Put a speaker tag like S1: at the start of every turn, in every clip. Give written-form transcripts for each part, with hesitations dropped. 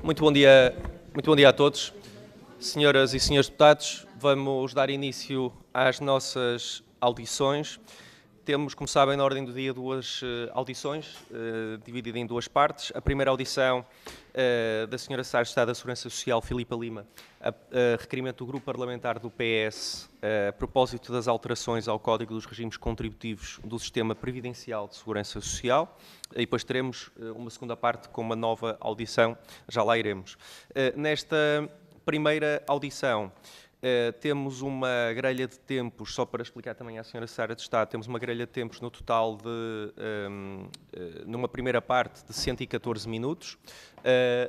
S1: Muito bom dia a todos. Senhoras e senhores deputados, vamos dar início às nossas audições. Temos, como sabem, na ordem do dia duas audições, divididas em duas partes. A primeira audição da Sra. Secretária de Estado da Segurança Social, Filipa Lima, a requerimento do Grupo Parlamentar do PS, a propósito das alterações ao Código dos Regimes Contributivos do Sistema Previdencial de Segurança Social. E depois teremos uma segunda parte com uma nova audição, já lá iremos. Nesta primeira audição, temos uma grelha de tempos, só para explicar também à Sra. Secretária de Estado, temos uma grelha de tempos no total de, numa primeira parte, de 114 minutos,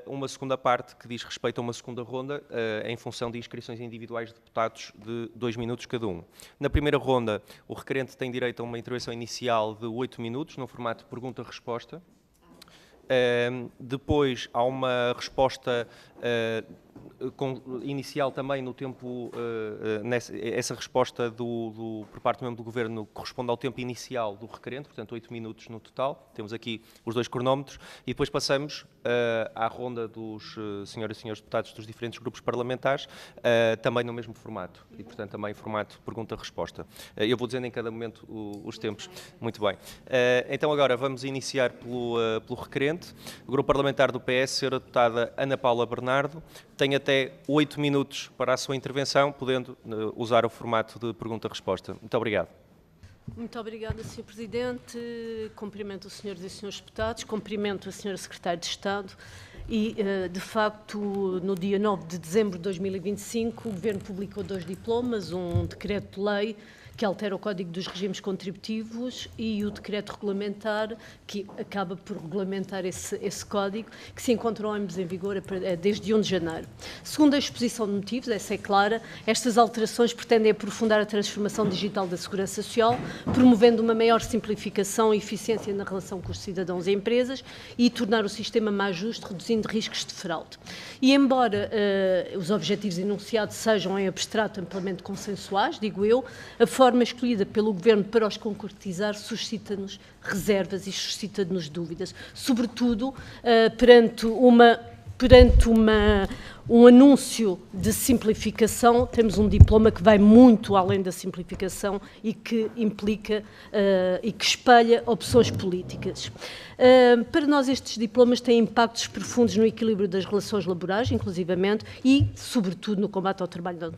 S1: uma segunda parte que diz respeito a uma segunda ronda, em função de inscrições individuais de deputados de 2 minutos cada um. Na primeira ronda, o requerente tem direito a uma intervenção inicial de 8 minutos, no formato de pergunta-resposta. Depois há uma resposta inicial também no tempo, essa resposta por parte do membro do Governo corresponde ao tempo inicial do requerente, portanto 8 minutos no total, temos aqui os dois cronómetros, e depois passamos à ronda dos senhoras e senhores deputados dos diferentes grupos parlamentares, também no mesmo formato, e portanto também formato pergunta-resposta. Eu vou dizendo em cada momento os tempos. Muito bem. Então agora vamos iniciar pelo requerente. O grupo parlamentar do PS, Sra. Deputada Ana Paula Bernardo, tem até 8 minutos para a sua intervenção, podendo usar o formato de pergunta-resposta. Muito obrigado.
S2: Muito obrigada, Sr. Presidente. Cumprimento os senhores e senhores deputados, cumprimento a Sra. Secretária de Estado e, de facto, no dia 9 de dezembro de 2025, o Governo publicou 2 diplomas, um decreto-lei que altera o Código dos Regimes Contributivos e o decreto regulamentar que acaba por regulamentar esse código, que se encontram ambos em vigor desde 1 de janeiro. Segundo a exposição de motivos, essa é clara, estas alterações pretendem aprofundar a transformação digital da Segurança Social, promovendo uma maior simplificação e eficiência na relação com os cidadãos e empresas e tornar o sistema mais justo, reduzindo riscos de fraude. E embora os objetivos enunciados sejam em abstrato amplamente consensuais, digo eu, a forma escolhida pelo Governo para os concretizar suscita-nos reservas e suscita-nos dúvidas, sobretudo perante um anúncio de simplificação, temos um diploma que vai muito além da simplificação e que implica e que espelha opções políticas. Para nós estes diplomas têm impactos profundos no equilíbrio das relações laborais, inclusivamente, e, sobretudo, no combate ao trabalho não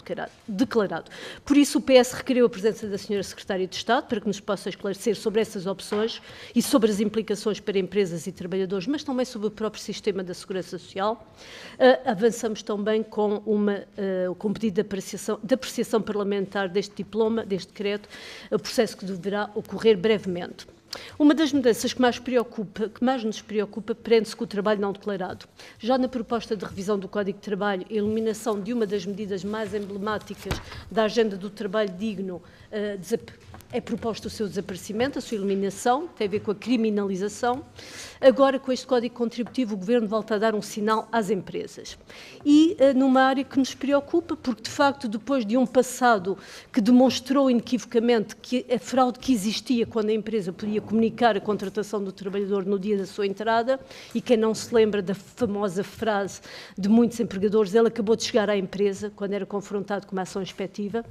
S2: declarado. Por isso, o PS requeriu a presença da Sra. Secretária de Estado para que nos possa esclarecer sobre essas opções e sobre as implicações para empresas e trabalhadores, mas também sobre o próprio sistema da Segurança Social. Avançamos também com um pedido de apreciação parlamentar deste diploma, deste decreto, o processo que deverá ocorrer brevemente. Uma das mudanças que mais nos preocupa prende-se com o trabalho não declarado. Já na proposta de revisão do Código de Trabalho, a eliminação de uma das medidas mais emblemáticas da agenda do trabalho digno é proposto o seu desaparecimento, a sua eliminação, tem a ver com a criminalização. Agora, com este Código Contributivo, o Governo volta a dar um sinal às empresas. E numa área que nos preocupa, porque, de facto, depois de um passado que demonstrou inequivocamente que a fraude que existia quando a empresa podia comunicar a contratação do trabalhador no dia da sua entrada, e quem não se lembra da famosa frase de muitos empregadores, ele acabou de chegar à empresa, quando era confrontado com uma ação inspectiva,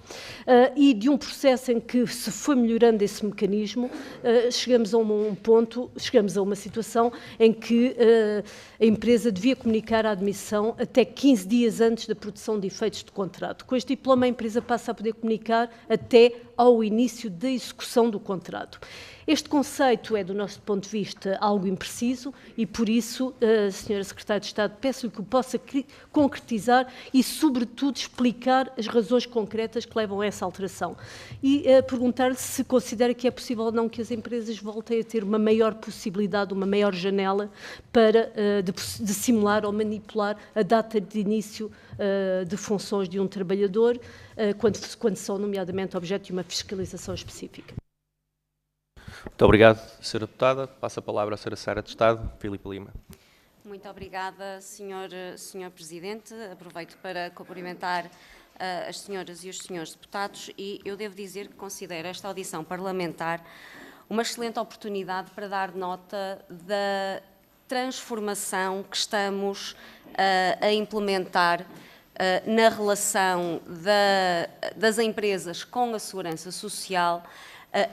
S2: e de um processo em que se foi melhorando esse mecanismo, chegamos a uma situação em que a empresa devia comunicar a admissão até 15 dias antes da produção de efeitos de contrato. Com este diploma, a empresa passa a poder comunicar até ao início da execução do contrato. Este conceito é, do nosso ponto de vista, algo impreciso e, por isso, Sra. Secretária de Estado, peço-lhe que o possa concretizar e, sobretudo, explicar as razões concretas que levam a essa alteração. E perguntar-lhe se considera que é possível ou não que as empresas voltem a ter uma maior possibilidade, uma maior janela para de simular ou manipular a data de início de funções de um trabalhador, quando são, nomeadamente, objeto de uma fiscalização específica.
S1: Muito obrigado, Sra. Deputada. Passo a palavra à Sra. Secretária de Estado, Filipa Lima.
S3: Muito obrigada, Sr. Presidente. Aproveito para cumprimentar as senhoras e os senhores deputados e eu devo dizer que considero esta audição parlamentar uma excelente oportunidade para dar nota da transformação que estamos a implementar na relação das empresas com a segurança social,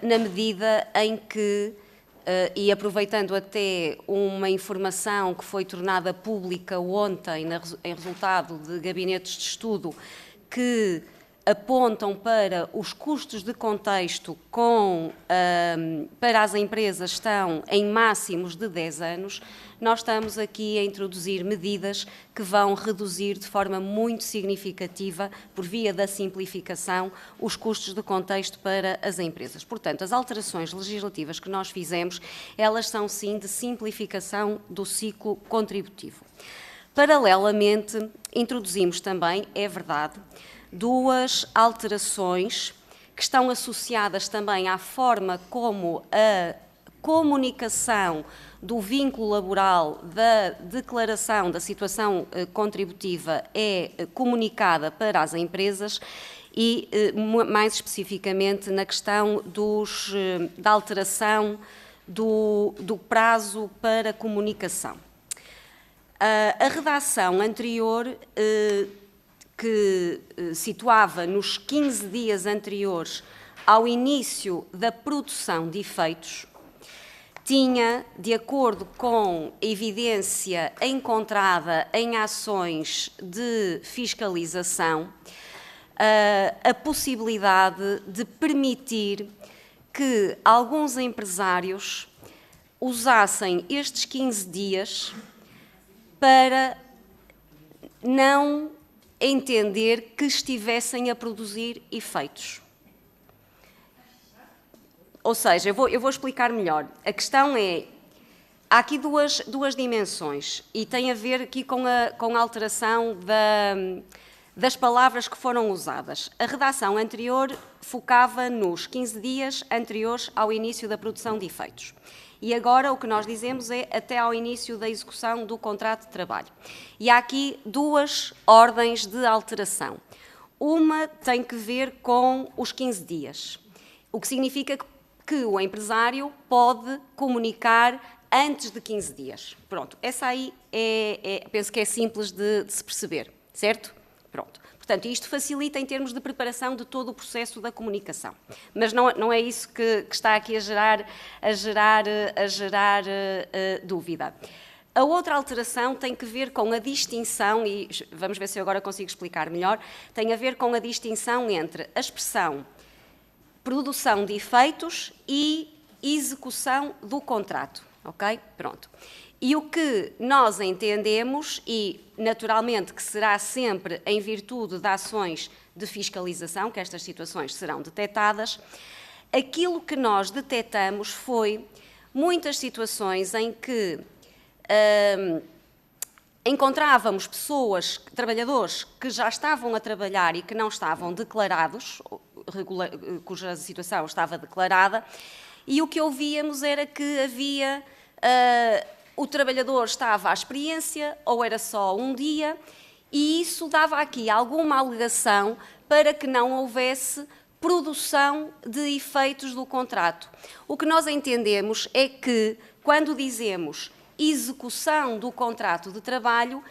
S3: na medida em que, e aproveitando até uma informação que foi tornada pública ontem em resultado de gabinetes de estudo que apontam para os custos de contexto para as empresas estão em máximos de 10 anos, nós estamos aqui a introduzir medidas que vão reduzir de forma muito significativa, por via da simplificação, os custos de contexto para as empresas. Portanto, as alterações legislativas que nós fizemos, elas são sim de simplificação do ciclo contributivo. Paralelamente, introduzimos também, é verdade, duas alterações que estão associadas também à forma como a comunicação do vínculo laboral, da declaração da situação contributiva é comunicada para as empresas e, mais especificamente, na questão da alteração do prazo para comunicação. A redação anterior, que situava nos 15 dias anteriores ao início da produção de efeitos, tinha, de acordo com a evidência encontrada em ações de fiscalização, a possibilidade de permitir que alguns empresários usassem estes 15 dias para não entender que estivessem a produzir efeitos. Ou seja, eu vou explicar melhor. A questão é, há aqui duas dimensões e tem a ver aqui com a alteração das palavras que foram usadas. A redação anterior focava nos 15 dias anteriores ao início da produção de efeitos. E agora o que nós dizemos é até ao início da execução do contrato de trabalho. E há aqui duas ordens de alteração. Uma tem que ver com os 15 dias, o que significa que o empresário pode comunicar antes de 15 dias. Pronto, essa aí penso que é simples de se perceber, certo? Pronto. Portanto, isto facilita em termos de preparação de todo o processo da comunicação. Mas não é isso que está aqui a gerar dúvida. A outra alteração tem que ver com a distinção, e vamos ver se eu agora consigo explicar melhor, tem a ver com a distinção entre a expressão produção de efeitos e execução do contrato, ok? Pronto. E o que nós entendemos, e naturalmente que será sempre em virtude de ações de fiscalização, que estas situações serão detectadas, aquilo que nós detectamos foi muitas situações em que encontrávamos pessoas, trabalhadores, que já estavam a trabalhar e que não estavam declarados, cuja situação estava declarada, e o que ouvíamos era que havia... o trabalhador estava à experiência, ou era só um dia, e isso dava aqui alguma alegação para que não houvesse produção de efeitos do contrato. O que nós entendemos é que, quando dizemos execução do contrato de trabalho,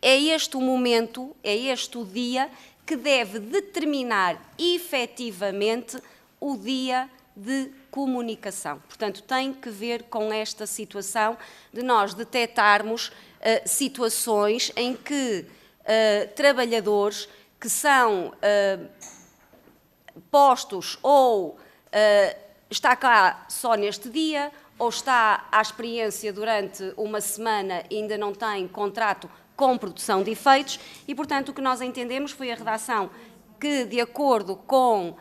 S3: é este o momento, é este o dia que deve determinar efetivamente o dia de comunicação. Portanto, tem que ver com esta situação de nós detectarmos situações em que trabalhadores que são postos ou está cá só neste dia ou está à experiência durante uma semana e ainda não tem contrato com produção de efeitos e, portanto, o que nós entendemos foi a redação que, de acordo com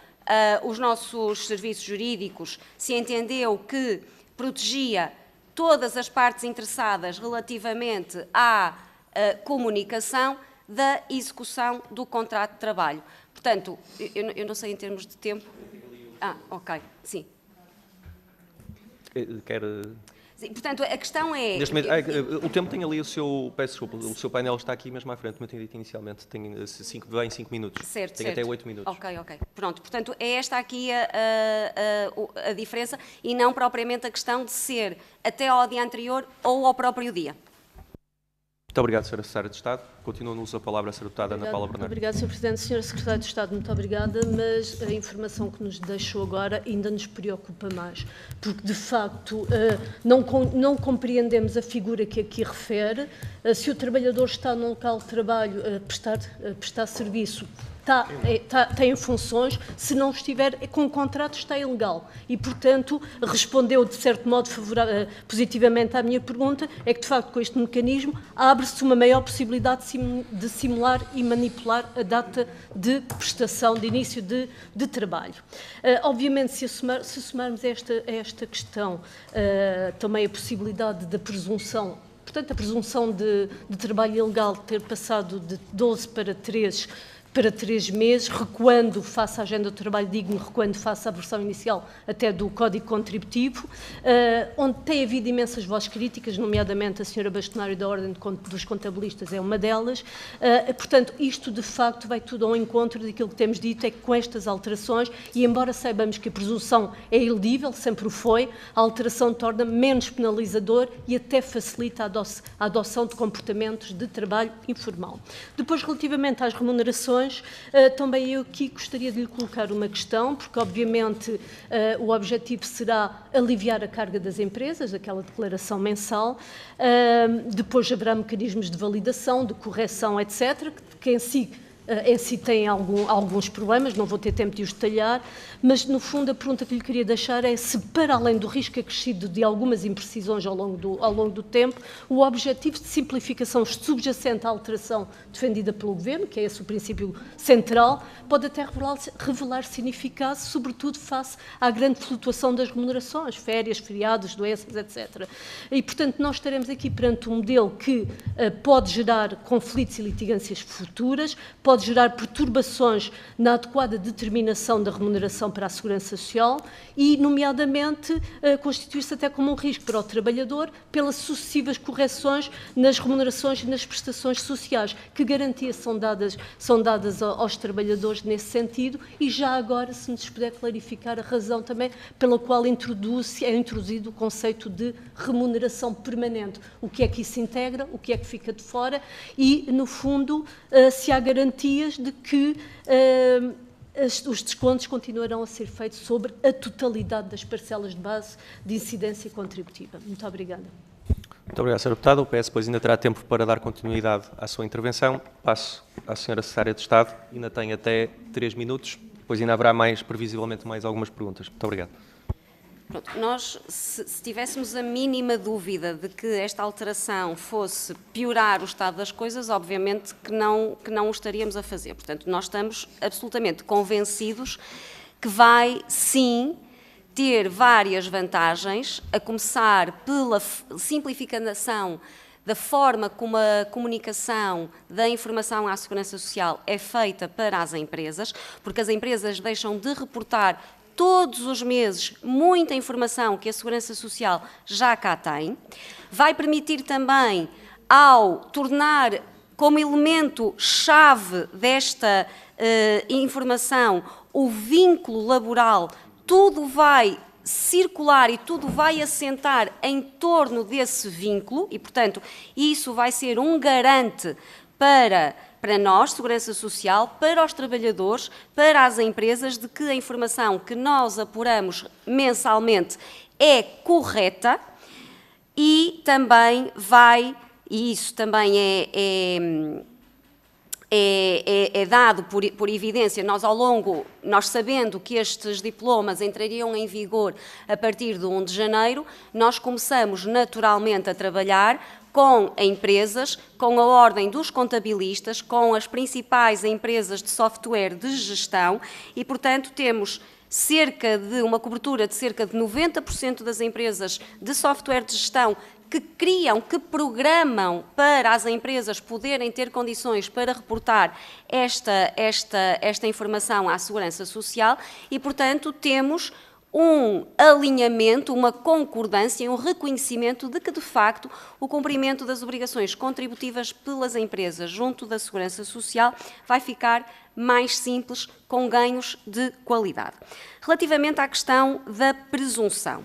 S3: os nossos serviços jurídicos, se entendeu que protegia todas as partes interessadas relativamente à comunicação da execução do contrato de trabalho. Portanto, eu não sei em termos de tempo... ok, sim. Portanto, a questão é...
S1: O tempo tem ali o seu... Peço desculpa, o seu painel está aqui mesmo à frente, como eu tinha dito inicialmente. Tem 5 minutos.
S3: Certo,
S1: tem
S3: certo.
S1: até 8 minutos.
S3: Ok. Pronto, portanto, é esta aqui a diferença e não propriamente a questão de ser até ao dia anterior ou ao próprio dia.
S1: Muito obrigado, Sra. Secretária de Estado. Continua no uso da palavra a Sra. Deputada Ana Paula Bernardo.
S2: Obrigada, Sr. Presidente. Sra. Secretária de Estado, muito obrigada, mas a informação que nos deixou agora ainda nos preocupa mais, porque, de facto, não compreendemos a figura que aqui refere. Se o trabalhador está num local de trabalho a prestar serviço, tem funções, se não estiver com o contrato está ilegal e, portanto, respondeu de certo modo positivamente à minha pergunta, é que de facto com este mecanismo abre-se uma maior possibilidade de simular e manipular a data de prestação, de início de trabalho. Obviamente, se assumarmos esta questão também a possibilidade da presunção, portanto a presunção de trabalho ilegal ter passado de 12 para 3 meses, recuando face à agenda do trabalho digno, recuando face à versão inicial até do Código Contributivo, onde tem havido imensas vozes críticas, nomeadamente a senhora Bastonário da Ordem dos Contabilistas é uma delas. Portanto, isto de facto vai tudo ao encontro daquilo que temos dito, é que com estas alterações, e embora saibamos que a presunção é elegível, sempre o foi, a alteração torna menos penalizador e até facilita a adoção de comportamentos de trabalho informal. Depois, relativamente às remunerações, também eu aqui gostaria de lhe colocar uma questão, porque obviamente o objetivo será aliviar a carga das empresas, aquela declaração mensal, depois haverá mecanismos de validação, de correção, etc., que em si tem alguns problemas, não vou ter tempo de os detalhar, mas no fundo a pergunta que lhe queria deixar é se, para além do risco acrescido de algumas imprecisões ao longo do tempo, o objetivo de simplificação subjacente à alteração defendida pelo Governo, que é esse o princípio central, pode até revelar-se ineficaz, sobretudo face à grande flutuação das remunerações, férias, feriados, doenças, etc. E, portanto, nós estaremos aqui perante um modelo que pode gerar conflitos e litigâncias futuras, pode gerar perturbações na adequada determinação da remuneração para a Segurança Social e, nomeadamente, constituir-se até como um risco para o trabalhador pelas sucessivas correções nas remunerações e nas prestações sociais. Que garantias são dadas aos trabalhadores nesse sentido? E já agora, se nos puder clarificar a razão também pela qual é introduzido o conceito de remuneração permanente. O que é que isso integra? O que é que fica de fora? E, no fundo, se há garantias de que os descontos continuarão a ser feitos sobre a totalidade das parcelas de base de incidência contributiva. Muito obrigada.
S1: Muito obrigado, Sra. Deputada. O PS depois ainda terá tempo para dar continuidade à sua intervenção. Passo à Sra. Secretária de Estado. Ainda tem até 3 minutos. Depois ainda haverá previsivelmente mais algumas perguntas. Muito obrigado.
S3: Pronto, nós, se tivéssemos a mínima dúvida de que esta alteração fosse piorar o estado das coisas, obviamente que não o estaríamos a fazer. Portanto, nós estamos absolutamente convencidos que vai, sim, ter várias vantagens, a começar pela simplificação da forma como a comunicação da informação à Segurança Social é feita para as empresas, porque as empresas deixam de reportar todos os meses muita informação que a Segurança Social já cá tem. Vai permitir também, ao tornar como elemento-chave desta informação o vínculo laboral, tudo vai circular e tudo vai assentar em torno desse vínculo e, portanto, isso vai ser um garante para nós, Segurança Social, para os trabalhadores, para as empresas, de que a informação que nós apuramos mensalmente é correta e também vai, e isso também é dado por evidência, nós sabendo que estes diplomas entrariam em vigor a partir de 1 de janeiro, nós começamos naturalmente a trabalhar com empresas, com a Ordem dos Contabilistas, com as principais empresas de software de gestão e, portanto, temos uma cobertura de cerca de 90% das empresas de software de gestão que programam para as empresas poderem ter condições para reportar esta informação à Segurança Social e, portanto, temos um alinhamento, uma concordância, um reconhecimento de que, de facto, o cumprimento das obrigações contributivas pelas empresas junto da Segurança Social vai ficar mais simples, com ganhos de qualidade. Relativamente à questão da presunção.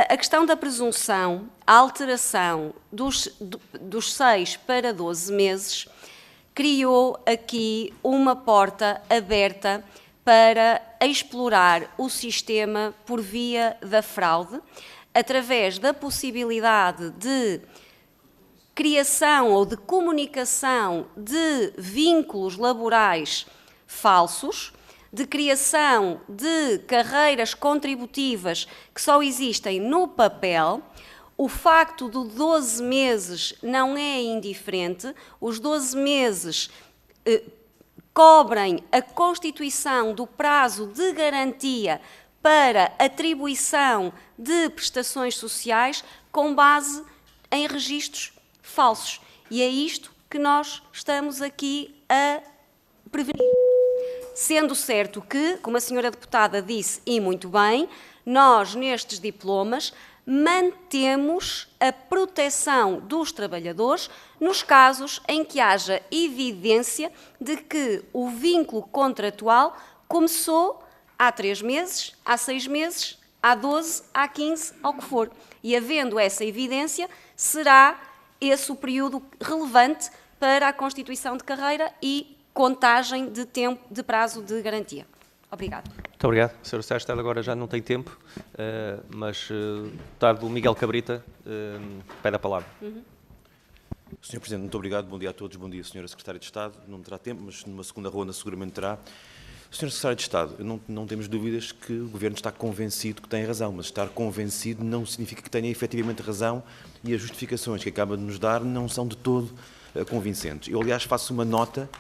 S3: A questão da presunção, a alteração dos 6 para 12 meses, criou aqui uma porta aberta para explorar o sistema por via da fraude, através da possibilidade de criação ou de comunicação de vínculos laborais falsos, de criação de carreiras contributivas que só existem no papel. O facto de 12 meses não é indiferente, os 12 meses cobrem a constituição do prazo de garantia para atribuição de prestações sociais com base em registros falsos. E é isto que nós estamos aqui a prevenir. Sendo certo que, como a senhora deputada disse, e muito bem, nós nestes diplomas mantemos a proteção dos trabalhadores nos casos em que haja evidência de que o vínculo contratual começou há 3 meses, há 6 meses, há 12, há 15, ao que for. E havendo essa evidência, será esse o período relevante para a constituição de carreira e contagem de tempo de prazo de garantia. Obrigado.
S1: Muito obrigado. Sr. Secretário agora já não tem tempo, mas o deputado Miguel Cabrita pede a palavra.
S4: Sr. Presidente, muito obrigado. Bom dia a todos. Bom dia, Sra. Secretária de Estado. Não terá tempo, mas numa segunda ronda seguramente terá. Sr. Secretário de Estado, não temos dúvidas que o Governo está convencido que tem razão, mas estar convencido não significa que tenha efetivamente razão e as justificações que acaba de nos dar não são de todo convincentes. Eu, aliás, faço uma nota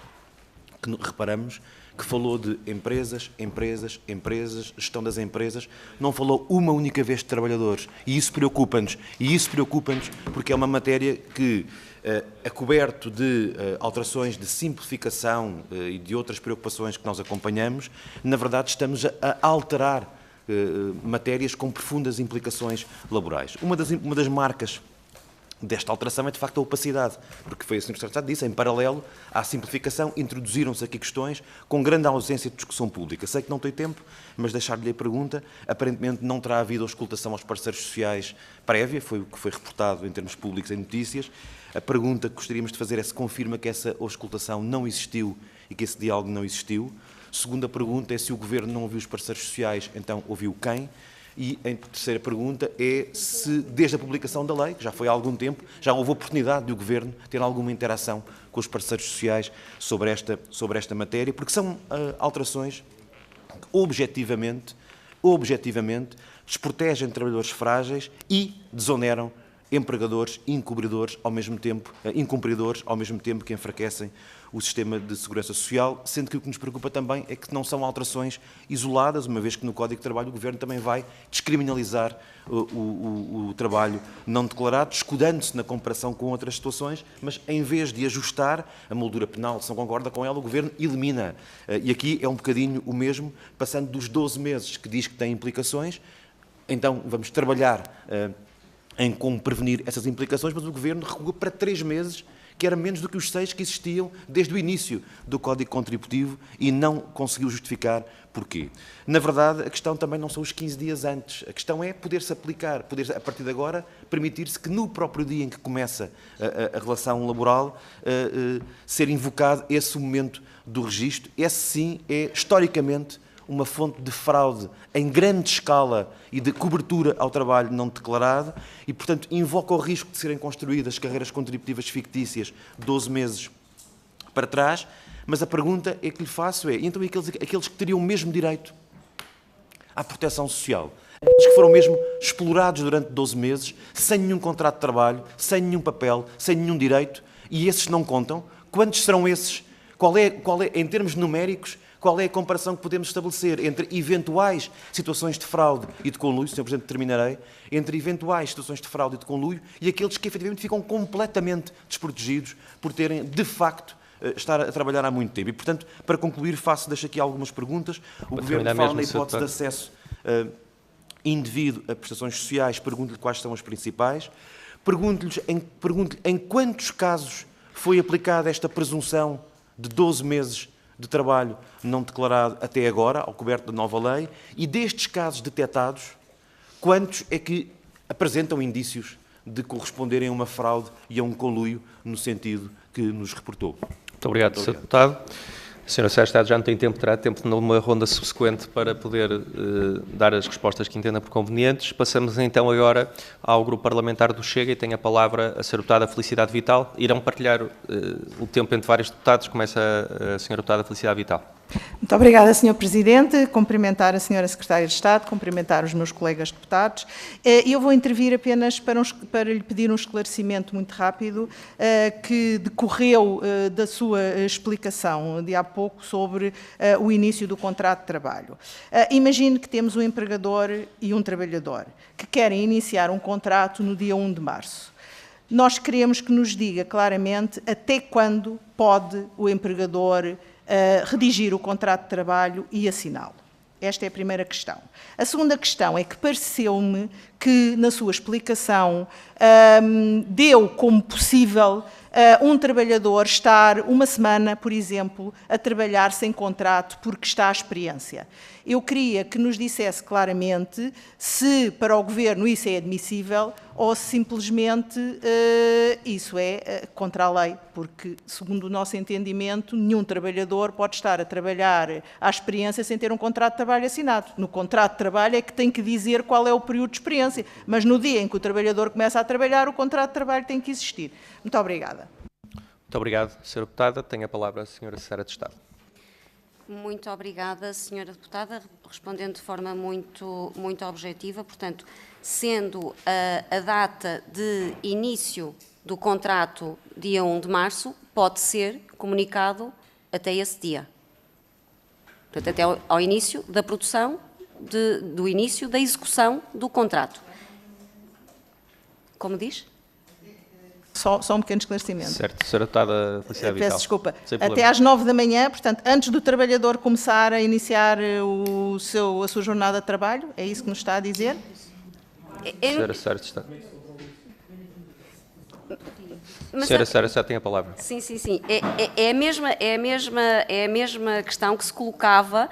S4: que reparamos que falou de empresas, gestão das empresas, não falou uma única vez de trabalhadores. E isso preocupa-nos. Porque é uma matéria que, acoberto de alterações de simplificação e de outras preocupações que nós acompanhamos, na verdade estamos a alterar matérias com profundas implicações laborais. Uma das marcas desta alteração é, de facto, a opacidade, porque foi assim que o Secretário disse, em paralelo à simplificação, introduziram-se aqui questões com grande ausência de discussão pública. Sei que não tenho tempo, mas deixar-lhe a pergunta. Aparentemente não terá havido auscultação aos parceiros sociais prévia, foi o que foi reportado em termos públicos em notícias. A pergunta que gostaríamos de fazer é se confirma que essa auscultação não existiu e que esse diálogo não existiu. Segunda pergunta é se o Governo não ouviu os parceiros sociais, então ouviu quem? E a terceira pergunta é se, desde a publicação da lei, que já foi há algum tempo, já houve oportunidade de o Governo ter alguma interação com os parceiros sociais sobre esta matéria, porque são alterações que objetivamente desprotegem trabalhadores frágeis e desoneram empregadores incumpridores ao mesmo tempo que enfraquecem o sistema de segurança social, sendo que o que nos preocupa também é que não são alterações isoladas, uma vez que no Código de Trabalho o Governo também vai descriminalizar o trabalho não declarado, escudando-se na comparação com outras situações, mas em vez de ajustar a moldura penal, se não concorda com ela, o Governo elimina. E aqui é um bocadinho o mesmo, passando dos 12 meses que diz que tem implicações, então vamos trabalhar em como prevenir essas implicações, mas o Governo recua para 3 meses, que era menos do que os 6 que existiam desde o início do Código Contributivo e não conseguiu justificar porquê. Na verdade, a questão também não são os 15 dias antes, a questão é poder-se aplicar, poder, a partir de agora, permitir-se que no próprio dia em que começa a relação laboral ser invocado esse momento do registro. Esse sim é, historicamente, uma fonte de fraude em grande escala e de cobertura ao trabalho não declarado e, portanto, invoca o risco de serem construídas carreiras contributivas fictícias 12 meses para trás, mas a pergunta é que lhe faço é, então aqueles que teriam o mesmo direito à proteção social, aqueles que foram mesmo explorados durante 12 meses, sem nenhum contrato de trabalho, sem nenhum papel, sem nenhum direito, e esses não contam, quantos serão esses? Qual é, em termos numéricos, qual é a comparação que podemos estabelecer entre eventuais situações de fraude e de conluio, Sr. Presidente, terminarei, entre eventuais situações de fraude e de conluio e aqueles que efetivamente ficam completamente desprotegidos por terem, de facto, estar a trabalhar há muito tempo. E, portanto, para concluir, deixo aqui algumas perguntas. O Governo fala na hipótese de acesso indevido a prestações sociais, pergunto-lhe quais são as principais. Pergunto-lhe em quantos casos foi aplicada esta presunção de 12 meses de trabalho não declarado até agora, ao coberto da nova lei, e destes casos detectados, quantos é que apresentam indícios de corresponderem a uma fraude e a um conluio no sentido que nos reportou.
S1: Muito obrigado, Sr. Deputado. A Sra. Secretária de Estado já não tem tempo, terá tempo numa ronda subsequente para poder dar as respostas que entenda por convenientes. Passamos então agora ao Grupo Parlamentar do Chega e tem a palavra a Sra. Deputada Felicidade Vital. Irão partilhar o tempo entre vários deputados. Começa a Sra. Deputada Felicidade Vital.
S5: Muito obrigada, Sr. Presidente. Cumprimentar a Sra. Secretária de Estado, cumprimentar os meus colegas deputados. Eu vou intervir apenas para lhe pedir um esclarecimento muito rápido que decorreu da sua explicação de há pouco sobre o início do contrato de trabalho. Imagine que temos um empregador e um trabalhador que querem iniciar um contrato no dia 1 de março. Nós queremos que nos diga claramente até quando pode o empregador redigir o contrato de trabalho e assiná-lo. Esta é a primeira questão. A segunda questão é que pareceu-me que, na sua explicação, deu como possível um trabalhador estar uma semana, por exemplo, a trabalhar sem contrato porque está à experiência. Eu queria que nos dissesse claramente se para o Governo isso é admissível ou se simplesmente isso é contra a lei, porque, segundo o nosso entendimento, nenhum trabalhador pode estar a trabalhar à experiência sem ter um contrato de trabalho assinado. No contrato de trabalho é que tem que dizer qual é o período de experiência, mas no dia em que o trabalhador começa a trabalhar, o contrato de trabalho tem que existir. Muito obrigada.
S1: Muito obrigado, Sra. Deputada. Tem a palavra a Sra. Secretária de Estado.
S3: Muito obrigada, Sra. Deputada, respondendo de forma muito objetiva. Portanto, sendo a data de início do contrato dia 1 de março, pode ser comunicado até esse dia. Portanto, até ao início da produção, do início da execução do contrato. Como diz?
S5: Só um pequeno esclarecimento.
S1: Certo, Sra. Deputada Felicidade Vital.
S5: Peço desculpa. Até às 9 da manhã, portanto, antes do trabalhador começar a iniciar a sua jornada de trabalho, é isso que nos está a dizer?
S1: Sra. Secretária de Estado. Sra. Secretária de Estado tem a palavra.
S3: Sim. É a mesma questão que se colocava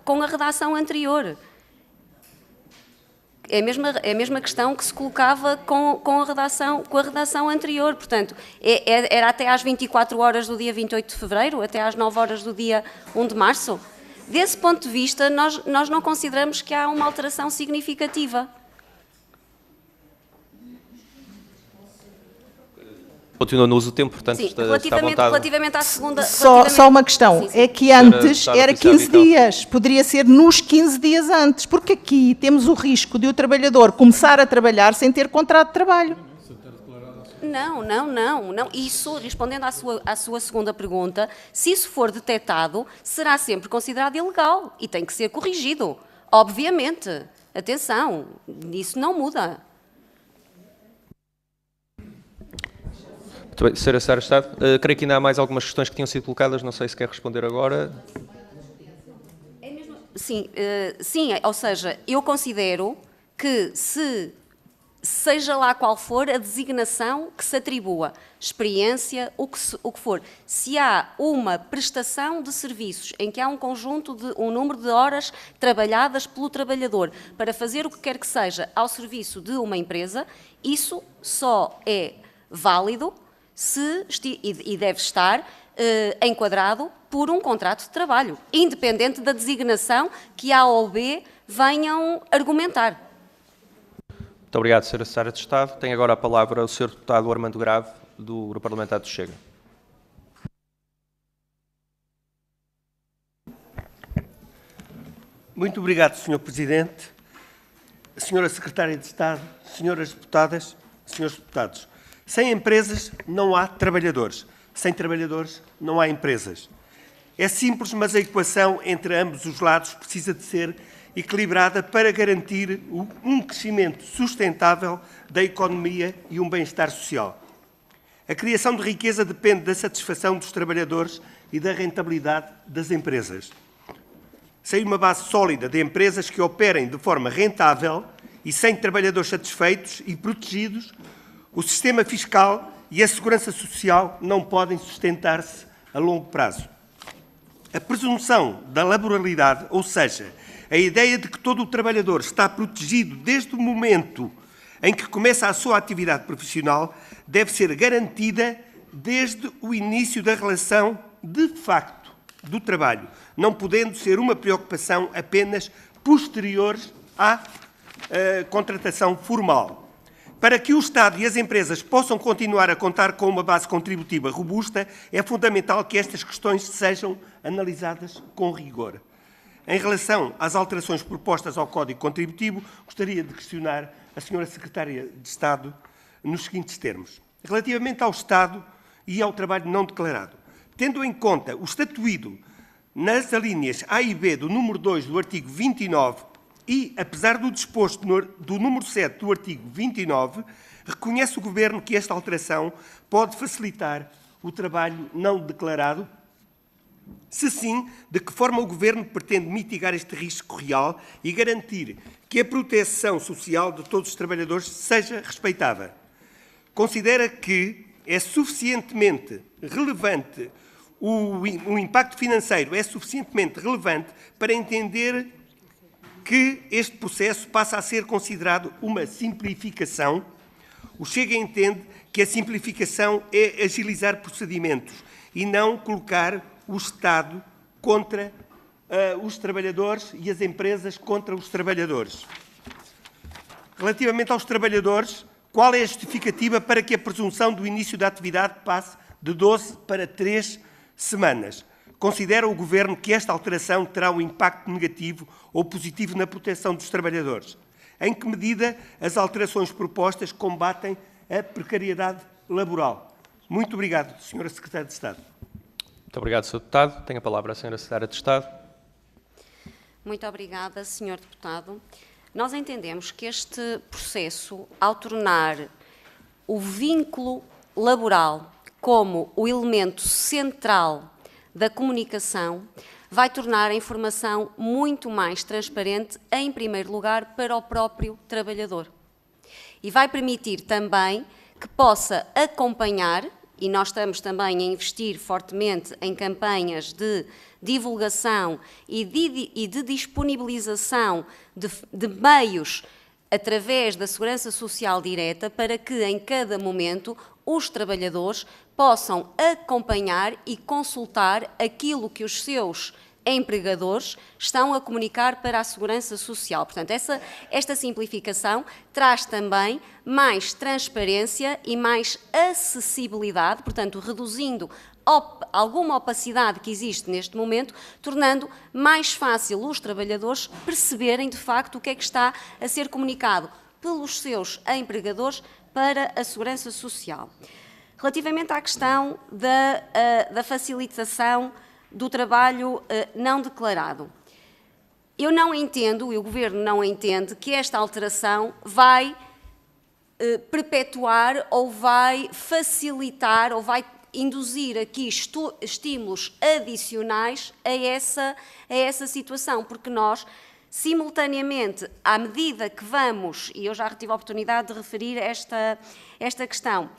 S3: com a redação anterior. É a mesma questão que se colocava com a redação anterior. Portanto, era até às 24 horas do dia 28 de fevereiro, até às 9 horas do dia 1 de março. Desse ponto de vista, nós não consideramos que há uma alteração significativa.
S1: Continua no uso do tempo, portanto,
S3: sim,
S1: está à vontade.
S3: Relativamente à segunda...
S5: Só uma questão,
S3: sim.
S5: É que antes era 15 dias, poderia ser nos 15 dias antes, porque aqui temos o risco de o trabalhador começar a trabalhar sem ter contrato de trabalho.
S3: Não. Isso, respondendo à sua segunda pergunta, se isso for detectado, será sempre considerado ilegal e tem que ser corrigido. Obviamente. Atenção, isso não muda.
S1: Muito bem, Sra. Secretária de Estado. Creio que ainda há mais algumas questões que tinham sido colocadas, não sei se quer responder agora.
S3: Sim, ou seja, eu considero que seja lá qual for a designação que se atribua, experiência, o que for, se há uma prestação de serviços em que há um número de horas trabalhadas pelo trabalhador para fazer o que quer que seja ao serviço de uma empresa, isso só é válido e deve estar enquadrado por um contrato de trabalho, independente da designação que A ou B venham argumentar.
S1: Muito obrigado, Sra. Secretária de Estado. Tem agora a palavra o Sr. Deputado Armando Grave, do Grupo Parlamentar do Chega.
S6: Muito obrigado, Sr. Presidente. Sra. Secretária de Estado, Sras. Deputadas, Srs. Deputados. Sem empresas não há trabalhadores. Sem trabalhadores não há empresas. É simples, mas a equação entre ambos os lados precisa de ser equilibrada para garantir um crescimento sustentável da economia e um bem-estar social. A criação de riqueza depende da satisfação dos trabalhadores e da rentabilidade das empresas. sem uma base sólida de empresas que operem de forma rentável e sem trabalhadores satisfeitos e protegidos, o sistema fiscal e a segurança social não podem sustentar-se a longo prazo. A presunção da laboralidade, ou seja, a ideia de que todo o trabalhador está protegido desde o momento em que começa a sua atividade profissional, deve ser garantida desde o início da relação de facto do trabalho, não podendo ser uma preocupação apenas posterior à contratação formal. Para que o Estado e as empresas possam continuar a contar com uma base contributiva robusta, é fundamental que estas questões sejam analisadas com rigor. Em relação às alterações propostas ao Código Contributivo, gostaria de questionar a Sra. Secretária de Estado nos seguintes termos. Relativamente ao Estado e ao trabalho não declarado, tendo em conta o estatuído nas alíneas A e B do número 2 do artigo 29 e, apesar do disposto do número 7 do artigo 29, reconhece o Governo que esta alteração pode facilitar o trabalho não declarado? Se sim, de que forma o Governo pretende mitigar este risco real e garantir que a proteção social de todos os trabalhadores seja respeitada? Considera que é suficientemente relevante, o impacto financeiro é suficientemente relevante para entender que este processo passa a ser considerado uma simplificação? O Chega entende que a simplificação é agilizar procedimentos e não colocar o Estado contra os trabalhadores e as empresas contra os trabalhadores. Relativamente aos trabalhadores, qual é a justificativa para que a presunção do início da atividade passe de 12 para 3 semanas? Considera o Governo que esta alteração terá um impacto negativo ou positivo na proteção dos trabalhadores? Em que medida as alterações propostas combatem a precariedade laboral? Muito obrigado, Sra. Secretária de Estado.
S1: Muito obrigado, Sr. Deputado. Tem a palavra a Sra. Secretária de Estado.
S3: Muito obrigada, Sr. Deputado. Nós entendemos que este processo, ao tornar o vínculo laboral como o elemento central da comunicação, vai tornar a informação muito mais transparente, em primeiro lugar, para o próprio trabalhador. E vai permitir também que possa acompanhar, e nós estamos também a investir fortemente em campanhas de divulgação e de disponibilização de meios através da Segurança Social Direta, para que em cada momento os trabalhadores possam acompanhar e consultar aquilo que os seus empregadores estão a comunicar para a Segurança Social. Portanto, esta simplificação traz também mais transparência e mais acessibilidade, portanto, reduzindo alguma opacidade que existe neste momento, tornando mais fácil os trabalhadores perceberem, de facto, o que é que está a ser comunicado pelos seus empregadores para a Segurança Social. Relativamente à questão da facilitação do trabalho não declarado, eu não entendo, e o Governo não entende, que esta alteração vai perpetuar ou vai facilitar ou vai induzir aqui estímulos adicionais a essa situação, porque nós, simultaneamente, à medida que vamos, e eu já tive a oportunidade de referir esta questão,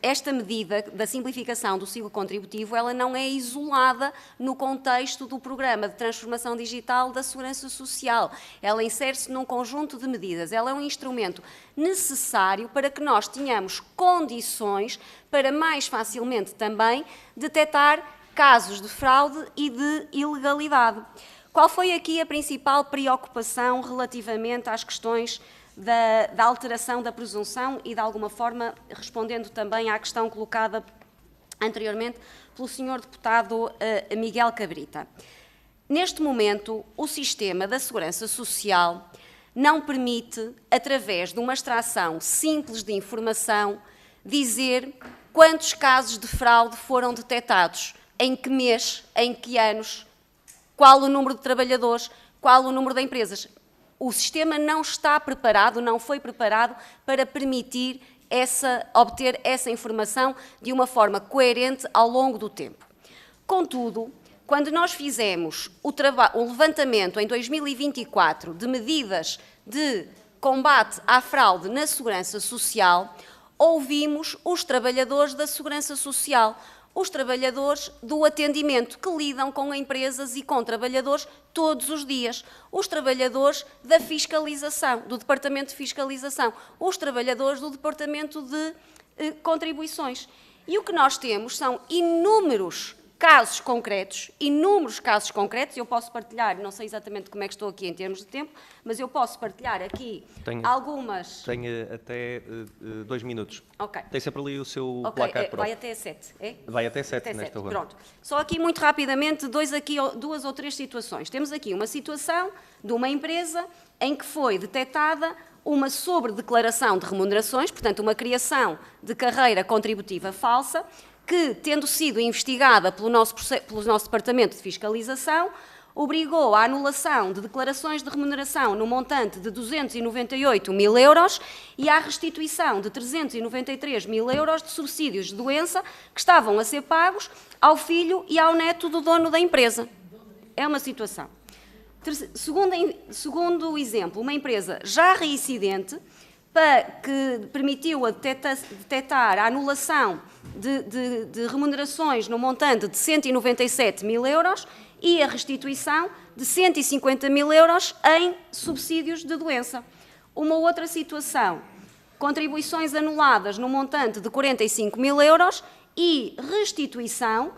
S3: esta medida da simplificação do ciclo contributivo, ela não é isolada no contexto do Programa de Transformação Digital da Segurança Social. Ela insere-se num conjunto de medidas. Ela é um instrumento necessário para que nós tenhamos condições para mais facilmente também detectar casos de fraude e de ilegalidade. Qual foi aqui a principal preocupação relativamente às questões da alteração da presunção e, de alguma forma, respondendo também à questão colocada anteriormente pelo Sr. Deputado Miguel Cabrita? Neste momento, o sistema da Segurança Social não permite, através de uma extração simples de informação, dizer quantos casos de fraude foram detectados, em que mês, em que anos, qual o número de trabalhadores, qual o número de empresas. O sistema não está preparado, não foi preparado para permitir obter essa informação de uma forma coerente ao longo do tempo. Contudo, quando nós fizemos o levantamento em 2024 de medidas de combate à fraude na Segurança Social, ouvimos os trabalhadores da Segurança Social, os trabalhadores do atendimento, que lidam com empresas e com trabalhadores todos os dias, os trabalhadores da fiscalização, do Departamento de Fiscalização, os trabalhadores do Departamento de Contribuições. E o que nós temos são inúmeros casos concretos, eu posso partilhar, não sei exatamente como é que estou aqui em termos de tempo, mas eu posso partilhar aqui algumas...
S1: Tenho até 2 minutos.
S3: Ok.
S1: Tem sempre ali o seu
S3: Ok,
S1: placar pronto.
S3: vai até 7, é?
S1: Vai até 7 nesta ronda.
S3: Pronto. Só aqui, muito rapidamente, duas ou três situações. Temos aqui uma situação de uma empresa em que foi detectada uma sobredeclaração de remunerações, portanto, uma criação de carreira contributiva falsa, que, tendo sido investigada pelo nosso Departamento de Fiscalização, obrigou à anulação de declarações de remuneração no montante de 298 mil euros e à restituição de 393 mil euros de subsídios de doença que estavam a ser pagos ao filho e ao neto do dono da empresa. É uma situação. Segundo exemplo, uma empresa já reincidente que permitiu detectar a anulação de remunerações no montante de 197 mil euros e a restituição de 150 mil euros em subsídios de doença. Uma outra situação, contribuições anuladas no montante de 45 mil euros e restituição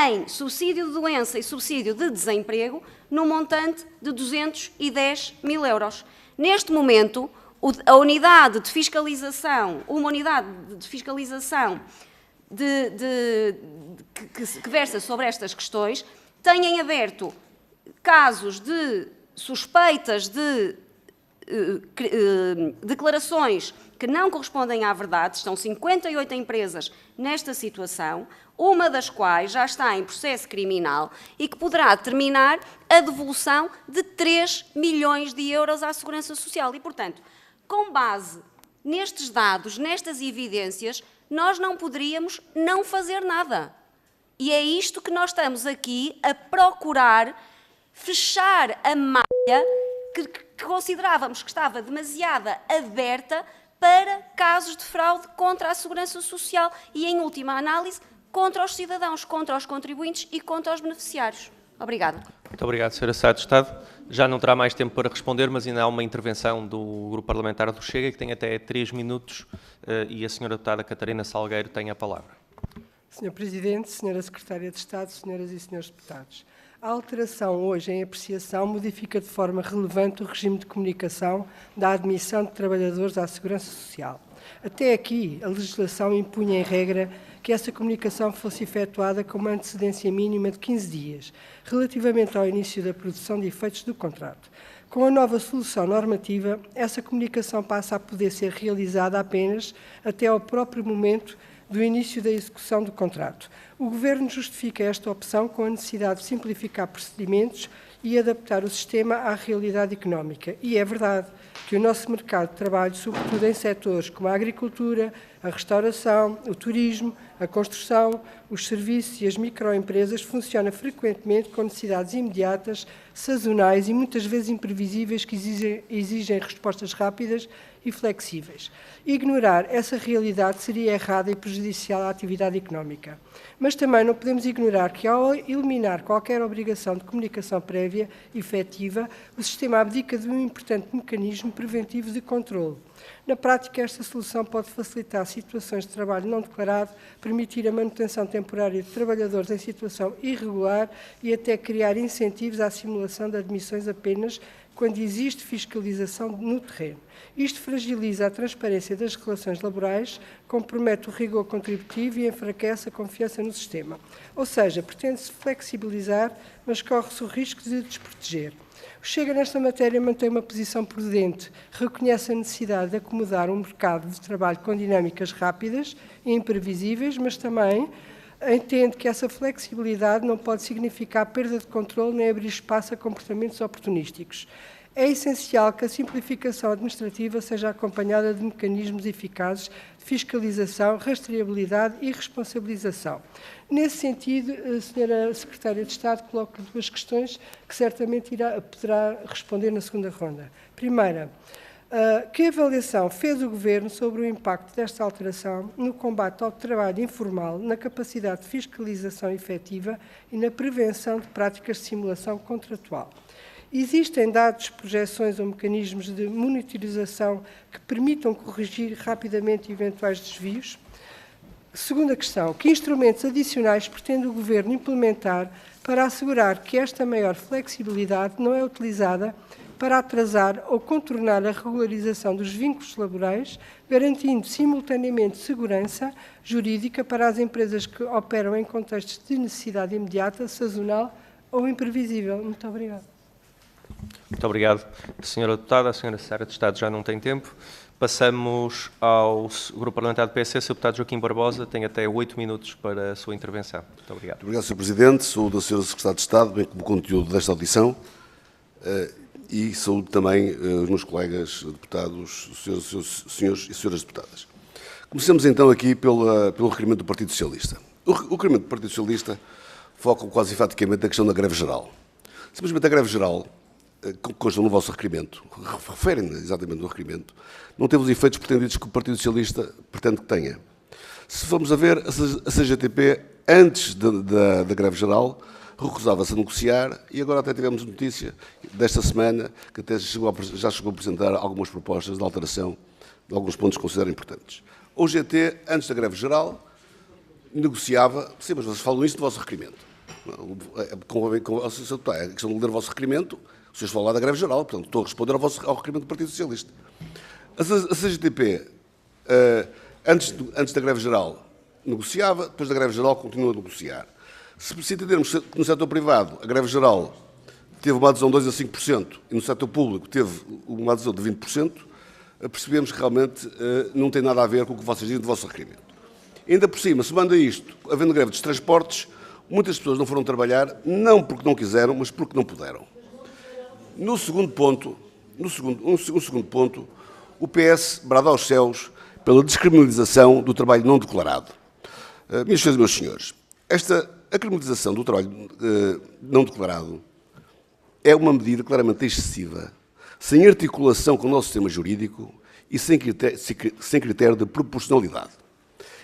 S3: em subsídio de doença e subsídio de desemprego no montante de 210 mil euros. Neste momento, a unidade de fiscalização, que versa sobre estas questões, tem em aberto casos de suspeitas de declarações que não correspondem à verdade. Estão 58 empresas nesta situação, uma das quais já está em processo criminal e que poderá determinar a devolução de 3 milhões de euros à Segurança Social. E, portanto, com base nestes dados, nestas evidências, nós não poderíamos não fazer nada. E é isto que nós estamos aqui a procurar fechar a malha que considerávamos que estava demasiado aberta para casos de fraude contra a Segurança Social e, em última análise, contra os cidadãos, contra os contribuintes e contra os beneficiários. Obrigada.
S1: Muito obrigado, Sra. Secretária de Estado. Já não terá mais tempo para responder, mas ainda há uma intervenção do Grupo Parlamentar do Chega, que tem até 3 minutos, e a Sra. Deputada Catarina Salgueiro tem a palavra.
S7: Sr. Presidente, Sra. Secretária de Estado, Sras. e Srs. Deputados, a alteração hoje em apreciação modifica de forma relevante o regime de comunicação da admissão de trabalhadores à Segurança Social. Até aqui, a legislação impunha em regra que essa comunicação fosse efetuada com uma antecedência mínima de 15 dias, relativamente ao início da produção de efeitos do contrato. Com a nova solução normativa, essa comunicação passa a poder ser realizada apenas até ao próprio momento do início da execução do contrato. O Governo justifica esta opção com a necessidade de simplificar procedimentos e adaptar o sistema à realidade económica. E é verdade que o nosso mercado de trabalho, sobretudo em setores como a agricultura, a restauração, o turismo, a construção, os serviços e as microempresas, funciona frequentemente com necessidades imediatas, sazonais e muitas vezes imprevisíveis que exigem respostas rápidas e flexíveis. Ignorar essa realidade seria errado e prejudicial à atividade económica. Mas também não podemos ignorar que, ao eliminar qualquer obrigação de comunicação prévia efetiva, o sistema abdica de um importante mecanismo preventivo de controle. Na prática, esta solução pode facilitar situações de trabalho não declarado, permitir a manutenção temporária de trabalhadores em situação irregular e até criar incentivos à simulação de admissões apenas quando existe fiscalização no terreno. Isto fragiliza a transparência das relações laborais, compromete o rigor contributivo e enfraquece a confiança no sistema. Ou seja, pretende-se flexibilizar, mas corre-se o risco de desproteger. O Chega, nesta matéria, mantém uma posição prudente, reconhece a necessidade de acomodar um mercado de trabalho com dinâmicas rápidas e imprevisíveis, mas também entende que essa flexibilidade não pode significar perda de controle nem abrir espaço a comportamentos oportunísticos. É essencial que a simplificação administrativa seja acompanhada de mecanismos eficazes de fiscalização, rastreabilidade e responsabilização. Nesse sentido, a Sra. Secretária de Estado coloca duas questões que certamente poderá responder na segunda ronda. Primeira, que avaliação fez o Governo sobre o impacto desta alteração no combate ao trabalho informal, na capacidade de fiscalização efetiva e na prevenção de práticas de simulação contratual? Existem dados, projeções ou mecanismos de monitorização que permitam corrigir rapidamente eventuais desvios? Segunda questão, que instrumentos adicionais pretende o Governo implementar para assegurar que esta maior flexibilidade não é utilizada para atrasar ou contornar a regularização dos vínculos laborais, garantindo simultaneamente segurança jurídica para as empresas que operam em contextos de necessidade imediata, sazonal ou imprevisível? Muito obrigada.
S1: Muito obrigado, Sra. Deputada. A Sra. Secretária de Estado já não tem tempo. Passamos ao Grupo Parlamentar do PS. O Deputado Joaquim Barbosa tem até 8 minutos para a sua intervenção. Muito obrigado.
S8: Muito obrigado, Sr. Presidente. Saúdo a Sra. Secretária de Estado, bem como o conteúdo desta audição. E saúdo também os meus colegas deputados, senhores e senhoras deputadas. Comecemos então aqui pelo requerimento do Partido Socialista. O requerimento do Partido Socialista foca quase enfaticamente na questão da greve geral. Simplesmente a greve geral, que consta no vosso requerimento, referem exatamente no requerimento, não teve os efeitos pretendidos que o Partido Socialista pretende que tenha. Se formos a ver, a CGTP, antes da greve geral, recusava-se a negociar e agora até tivemos notícia desta semana que até já chegou a apresentar algumas propostas de alteração de alguns pontos que considero importantes. O GT, antes da greve geral, negociava, sim, mas vocês falam isso do vosso requerimento. É a questão de ler o vosso requerimento, vocês falam lá da greve geral, portanto estou a responder ao requerimento do Partido Socialista. A CGTP, antes da greve geral, negociava, depois da greve geral continua a negociar. Se entendermos que no setor privado a greve geral teve uma adesão de 2% a 5% e no setor público teve uma adesão de 20%, percebemos que realmente não tem nada a ver com o que vocês dizem do vosso requerimento. Ainda por cima, somando a isto, havendo greve dos transportes, muitas pessoas não foram trabalhar, não porque não quiseram, mas porque não puderam. No segundo ponto, o PS brada aos céus pela descriminalização do trabalho não declarado. Minhas senhoras e meus senhores, a criminalização do trabalho não declarado é uma medida claramente excessiva, sem articulação com o nosso sistema jurídico e sem critério de proporcionalidade.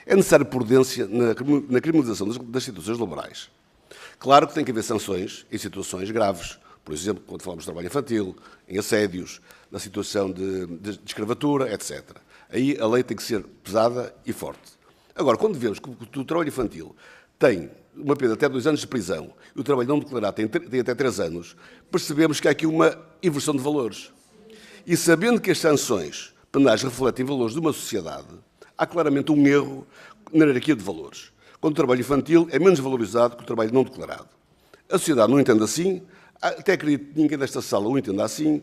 S8: É necessária prudência na criminalização das situações laborais. Claro que tem que haver sanções em situações graves, por exemplo, quando falamos de trabalho infantil, em assédios, na situação de escravatura, etc. Aí a lei tem que ser pesada e forte. Agora, quando vemos que o trabalho infantil tem uma pena até 2 anos de prisão e o trabalho não declarado tem até 3 anos, percebemos que há aqui uma inversão de valores. E sabendo que as sanções penais refletem valores de uma sociedade, há claramente um erro na hierarquia de valores. Quando o trabalho infantil é menos valorizado que o trabalho não declarado. A sociedade não entende assim, até acredito que ninguém desta sala o entenda assim,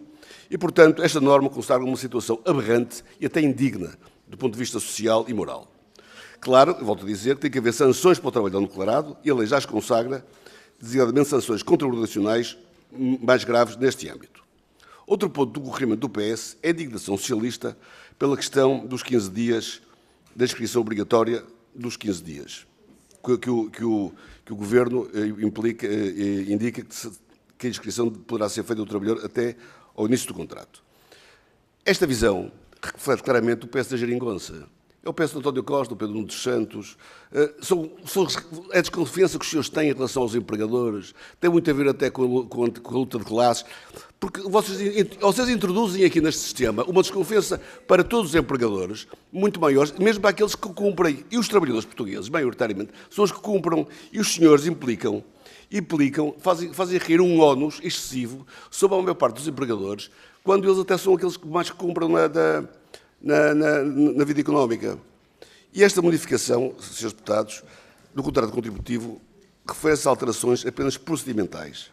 S8: e, portanto, esta norma consagra uma situação aberrante e até indigna do ponto de vista social e moral. Claro, volto a dizer que tem que haver sanções para o trabalho não declarado e a lei já as consagra, designadamente sanções contraordenacionais mais graves neste âmbito. Outro ponto do requerimento do PS é a indignação socialista pela questão dos 15 dias, da inscrição obrigatória dos 15 dias, que o Governo indica que a inscrição poderá ser feita do trabalhador até ao início do contrato. Esta visão reflete claramente o PS da geringonça. É o PS do António Costa, do Pedro Nuno dos Santos. É a desconfiança que os senhores têm em relação aos empregadores. Tem muito a ver até com a luta de classes. Porque vocês introduzem aqui neste sistema uma desconfiança para todos os empregadores, muito maiores, mesmo para aqueles que cumprem. E os trabalhadores portugueses, maioritariamente, são os que cumpram. E os senhores fazem recair um ónus excessivo sobre a maior parte dos empregadores, quando eles até são aqueles que mais cumprem na vida económica. E esta modificação, senhores deputados, do contrato contributivo, refere-se a alterações apenas procedimentais.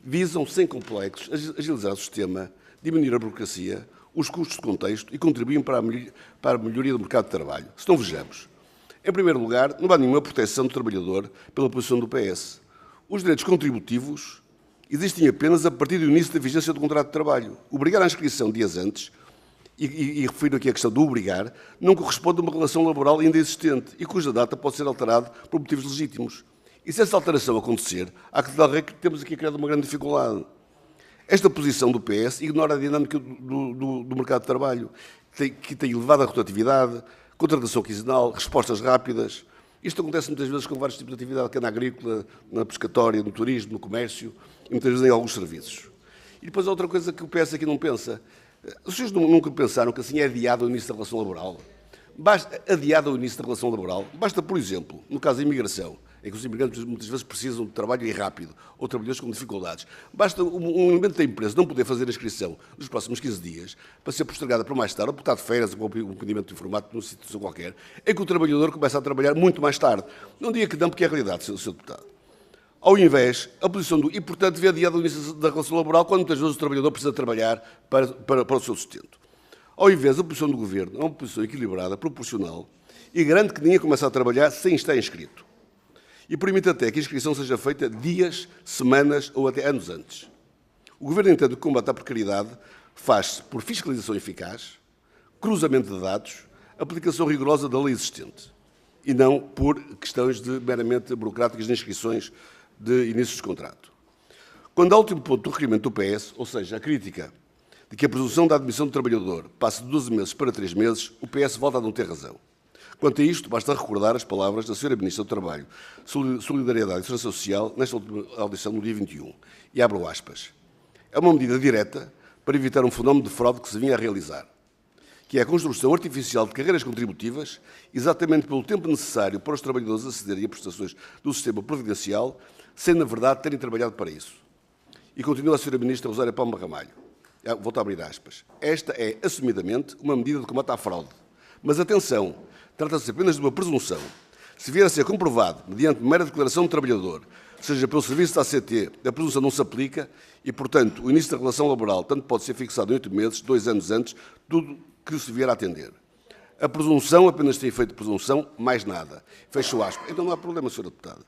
S8: Visam, sem complexos, agilizar o sistema, diminuir a burocracia, os custos de contexto e contribuem para a melhoria do mercado de trabalho. Se não vejamos. Em primeiro lugar, não há nenhuma proteção do trabalhador pela posição do PS. Os direitos contributivos existem apenas a partir do início da vigência do contrato de trabalho. Obrigar à inscrição dias antes, e refiro aqui a questão do obrigar, não corresponde a uma relação laboral ainda existente e cuja data pode ser alterada por motivos legítimos. E se essa alteração acontecer, há que dar que temos aqui criado uma grande dificuldade. Esta posição do PS ignora a dinâmica do mercado de trabalho, que tem elevada rotatividade, contratação quinzenal, respostas rápidas. Isto acontece muitas vezes com vários tipos de atividade, que é na agrícola, na pescatória, no turismo, no comércio e muitas vezes em alguns serviços. E depois há outra coisa que o PS aqui não pensa. Os senhores nunca pensaram que assim é adiado o início da relação laboral? Adiado o início da relação laboral? Basta, por exemplo, no caso da imigração, em que os imigrantes muitas vezes precisam de trabalho e rápido, ou trabalhadores com dificuldades. Basta um elemento da empresa não poder fazer a inscrição nos próximos 15 dias, para ser postergada para mais tarde, ou por estar de férias, ou um impedimento informático, numa situação qualquer, em que o trabalhador começa a trabalhar muito mais tarde. Não diga que não, porque é a realidade, Sr. Deputado. Ao invés, a posição do... E, portanto, devia adiar o início da relação laboral, quando muitas vezes o trabalhador precisa trabalhar para o seu sustento. Ao invés, a posição do Governo é uma posição equilibrada, proporcional, e garante que ninguém começa a trabalhar sem estar inscrito. E permite até que a inscrição seja feita dias, semanas ou até anos antes. O Governo entende que o combate à precariedade faz-se por fiscalização eficaz, cruzamento de dados, aplicação rigorosa da lei existente, e não por questões meramente burocráticas de inscrições de início de contrato. Quando há o último ponto do requerimento do PS, ou seja, a crítica de que a presunção da admissão do trabalhador passe de 12 meses para 3 meses, o PS volta a não ter razão. Quanto a isto, basta recordar as palavras da Sra. Ministra do Trabalho, Solidariedade e Segurança Social, nesta última audição no dia 21. E abro aspas. É uma medida direta para evitar um fenómeno de fraude que se vinha a realizar, que é a construção artificial de carreiras contributivas, exatamente pelo tempo necessário para os trabalhadores acederem a prestações do sistema providencial, sem, na verdade, terem trabalhado para isso. E continua a Sra. Ministra Rosário Palma Ramalho. Volto a abrir aspas. Esta é, assumidamente, uma medida de combate à fraude. Mas atenção, trata-se apenas de uma presunção. Se vier a ser comprovado, mediante mera declaração do trabalhador, seja pelo serviço da ACT, a presunção não se aplica e, portanto, o início da relação laboral tanto pode ser fixado em 8 meses, 2 anos antes, tudo que se vier a atender. A presunção apenas tem efeito de presunção, mais nada. Fecho aspas. Então não há problema, Sr. Deputado.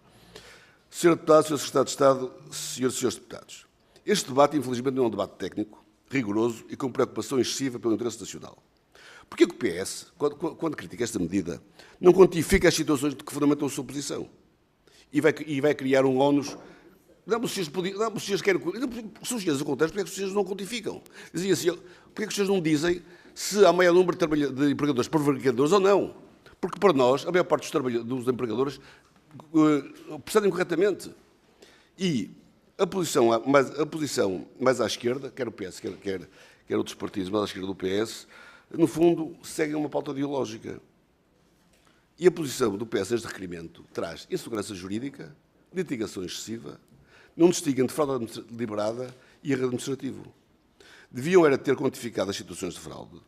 S8: Sr. Deputado, Sr. Secretário de Estado, Srs. e Srs. Deputados, este debate, infelizmente, não é um debate técnico, rigoroso e com preocupação excessiva pelo interesse nacional. Porquê que o PS, quando critica esta medida, não quantifica as situações de que fundamentam a sua posição? E vai criar um ónus. Não, os senhores querem. Se os senhores acontecem, porquê que os senhores não quantificam? Dizia assim, porquê que os senhores não dizem se há maior número de empregadores prevaricadores ou não? Porque para nós, a maior parte dos empregadores procedem corretamente. E a posição mais à esquerda, quer o PS, quer outros partidos mais à esquerda do PS, no fundo, seguem uma pauta ideológica. E a posição do PS neste requerimento traz insegurança jurídica, litigação excessiva, não distinguem de fraude deliberada e erro administrativo. Deviam era ter quantificado as situações de fraude,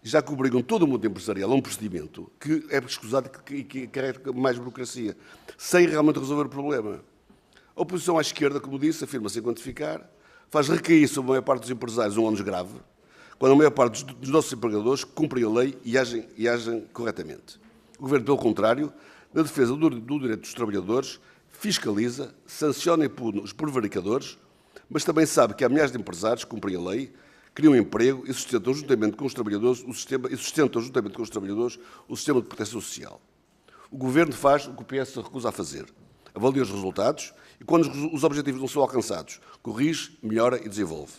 S8: já que obrigam todo o mundo empresarial a um procedimento que é escusado e que carrega mais burocracia, sem realmente resolver o problema. A oposição à esquerda, como disse, afirma sem quantificar, faz recair sobre a maior parte dos empresários um ónus grave, quando a maior parte dos nossos empregadores cumprem a lei e agem corretamente. O Governo, pelo contrário, na defesa do direito dos trabalhadores, fiscaliza, sanciona e pune os prevaricadores, mas também sabe que há milhares de empresários que cumprem a lei, criam emprego e sustentam juntamente com os trabalhadores o sistema de proteção social. O Governo faz o que o PS se recusa a fazer. Avalia os resultados e, quando os objetivos não são alcançados, corrige, melhora e desenvolve.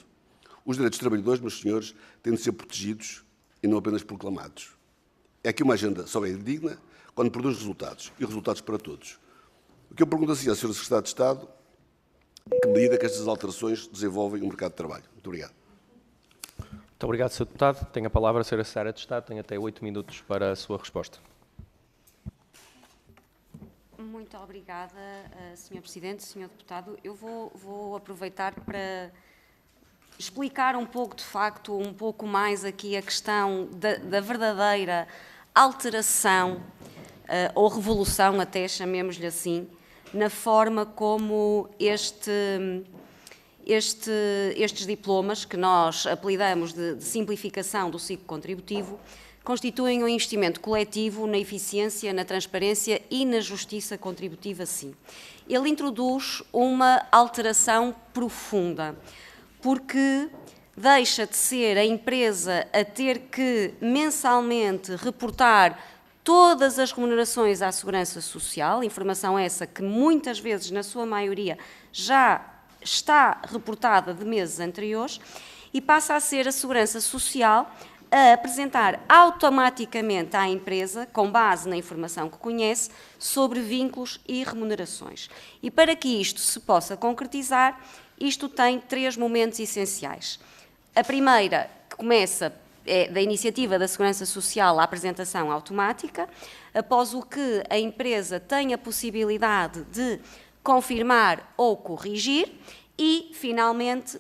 S8: Os direitos dos trabalhadores, meus senhores, têm de ser protegidos e não apenas proclamados. É aqui uma agenda só bem digna quando produz resultados, e resultados para todos. O que eu pergunto assim à Sra. Secretária de Estado, que medida que estas alterações desenvolvem o mercado de trabalho? Muito obrigado.
S1: Muito obrigado, Sr. Deputado. Tem a palavra a Sra. Secretária de Estado. Tem até 8 minutos para a sua resposta.
S3: Muito obrigada, Sr. Presidente, Sr. Deputado. Eu vou aproveitar para explicar um pouco, de facto, um pouco mais aqui a questão da verdadeira alteração, ou revolução até, chamemos-lhe assim, na forma como estes diplomas, que nós apelidamos de simplificação do ciclo contributivo, constituem um investimento coletivo na eficiência, na transparência e na justiça contributiva, sim. Ele introduz uma alteração profunda, porque deixa de ser a empresa a ter que mensalmente reportar todas as remunerações à Segurança Social, informação essa que muitas vezes, na sua maioria, já está reportada de meses anteriores, e passa a ser a Segurança Social a apresentar automaticamente à empresa, com base na informação que conhece, sobre vínculos e remunerações. E para que isto se possa concretizar, isto tem 3 momentos essenciais. A primeira, que começa da iniciativa da Segurança Social, a apresentação automática, após o que a empresa tem a possibilidade de confirmar ou corrigir, e, finalmente,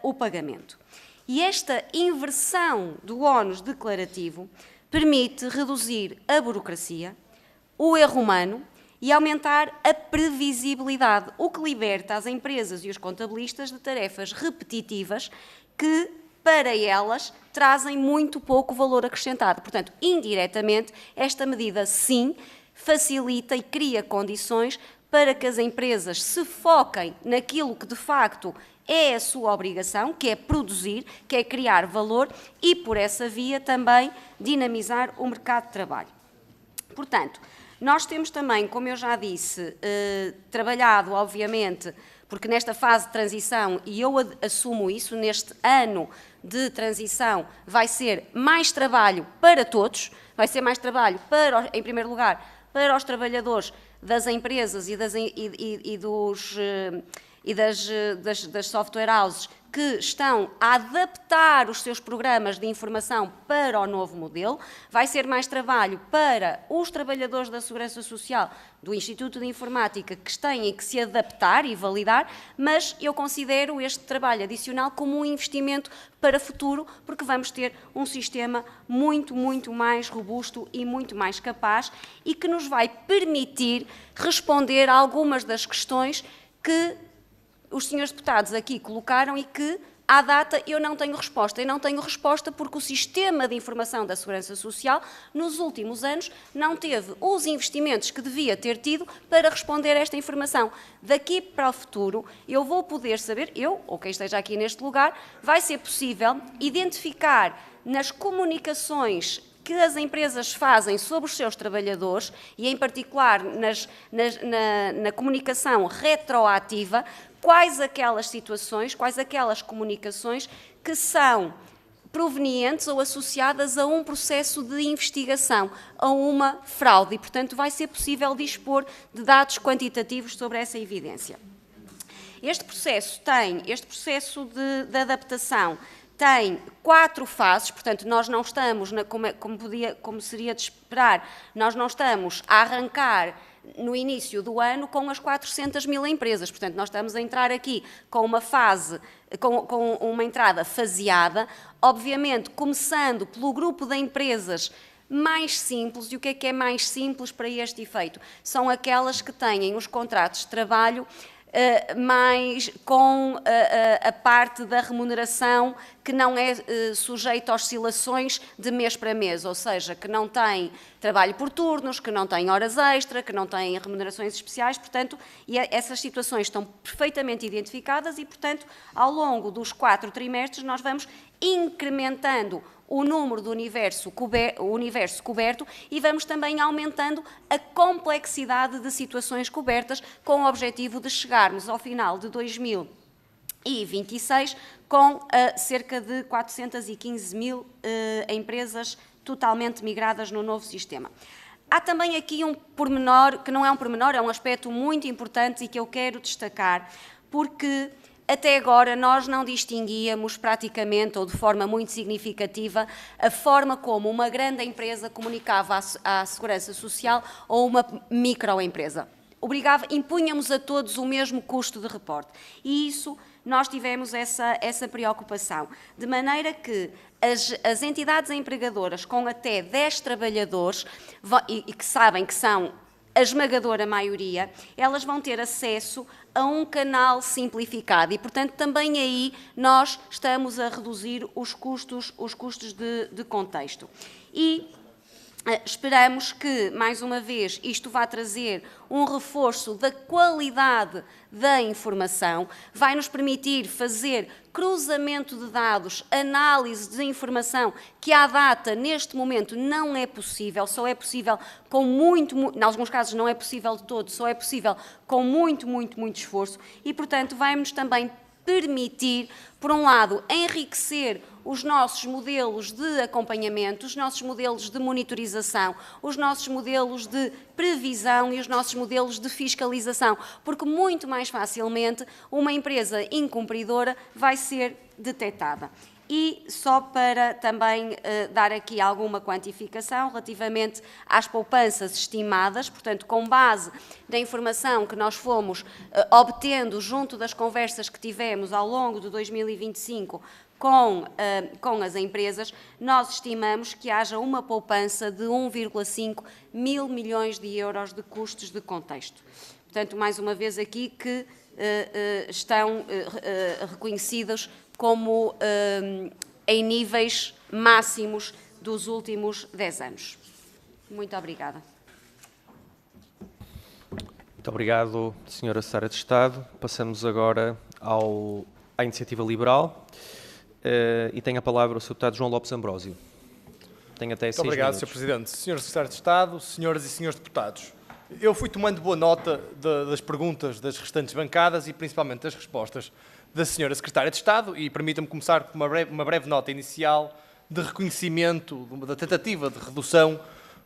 S3: o pagamento. E esta inversão do ónus declarativo permite reduzir a burocracia, o erro humano e aumentar a previsibilidade, o que liberta as empresas e os contabilistas de tarefas repetitivas que, para elas, trazem muito pouco valor acrescentado. Portanto, indiretamente, esta medida, sim, facilita e cria condições para que as empresas se foquem naquilo que, de facto, é a sua obrigação, que é produzir, que é criar valor e, por essa via, também dinamizar o mercado de trabalho. Portanto, nós temos também, como eu já disse, trabalhado, obviamente, porque nesta fase de transição, e eu assumo isso, neste ano de transição, vai ser mais trabalho para todos, vai ser mais trabalho, para, em primeiro lugar, para os trabalhadores das empresas das software houses que estão a adaptar os seus programas de informação para o novo modelo. Vai ser mais trabalho para os trabalhadores da Segurança Social, do Instituto de Informática, que têm que se adaptar e validar, mas eu considero este trabalho adicional como um investimento para o futuro, porque vamos ter um sistema muito, muito mais robusto e muito mais capaz e que nos vai permitir responder a algumas das questões que os senhores deputados aqui colocaram e que, à data, eu não tenho resposta. E não tenho resposta porque o sistema de informação da Segurança Social, nos últimos anos, não teve os investimentos que devia ter tido para responder a esta informação. Daqui para o futuro, eu vou poder saber, eu, ou quem esteja aqui neste lugar, vai ser possível identificar nas comunicações que as empresas fazem sobre os seus trabalhadores e, em particular, na comunicação retroativa, quais aquelas situações, quais aquelas comunicações que são provenientes ou associadas a um processo de investigação, a uma fraude. E, portanto, vai ser possível dispor de dados quantitativos sobre essa evidência. Este processo de adaptação tem 4 fases, portanto, nós não estamos, como seria de esperar, nós não estamos a arrancar no início do ano com as 400 mil empresas. Portanto, nós estamos a entrar aqui com uma fase, com uma entrada faseada, obviamente começando pelo grupo de empresas mais simples. E o que é mais simples para este efeito? São aquelas que têm os contratos de trabalho mais com a parte da remuneração que não é sujeita a oscilações de mês para mês, ou seja, que não tem trabalho por turnos, que não tem horas extra, que não tem remunerações especiais, portanto, essas situações estão perfeitamente identificadas e, portanto, ao longo dos 4 trimestres nós vamos incrementando o número do universo coberto e vamos também aumentando a complexidade de situações cobertas com o objetivo de chegarmos ao final de 2026 com cerca de 415 mil empresas totalmente migradas no novo sistema. Há também aqui um pormenor, que não é um pormenor, é um aspecto muito importante e que eu quero destacar, porque até agora nós não distinguíamos praticamente ou de forma muito significativa a forma como uma grande empresa comunicava à Segurança Social ou uma microempresa. Impunhamos a todos o mesmo custo de reporte e isso nós tivemos essa preocupação, de maneira que as entidades empregadoras com até 10 trabalhadores e que sabem que são a esmagadora maioria, elas vão ter acesso a um canal simplificado e, portanto, também aí nós estamos a reduzir os custos de contexto. E esperamos que, mais uma vez, isto vá trazer um reforço da qualidade da informação, vai nos permitir fazer cruzamento de dados, análise de informação, que à data, neste momento, não é possível, só é possível com em alguns casos não é possível de todo, só é possível com muito esforço e, portanto, vai-nos também permitir, por um lado, enriquecer os nossos modelos de acompanhamento, os nossos modelos de monitorização, os nossos modelos de previsão e os nossos modelos de fiscalização, porque muito mais facilmente uma empresa incumpridora vai ser detectada. E só para também dar aqui alguma quantificação relativamente às poupanças estimadas, portanto, com base na informação que nós fomos obtendo junto das conversas que tivemos ao longo de 2025 com as empresas, nós estimamos que haja uma poupança de 1,5 mil milhões de euros de custos de contexto. Portanto, mais uma vez aqui que estão reconhecidos como em níveis máximos dos últimos 10 anos. Muito obrigada.
S1: Muito obrigado, Sra. Secretária de Estado. Passamos agora à Iniciativa Liberal e tem a palavra o Sr. Deputado João Lopes Ambrósio. Tem até 6 minutos.
S9: Muito obrigado, Sr. Presidente. Sr. Secretário de Estado, Senhoras e Senhores Deputados. Eu fui tomando boa nota das perguntas das restantes bancadas e principalmente das respostas da Sra. Secretária de Estado e permita-me começar com uma breve nota inicial de reconhecimento da tentativa de redução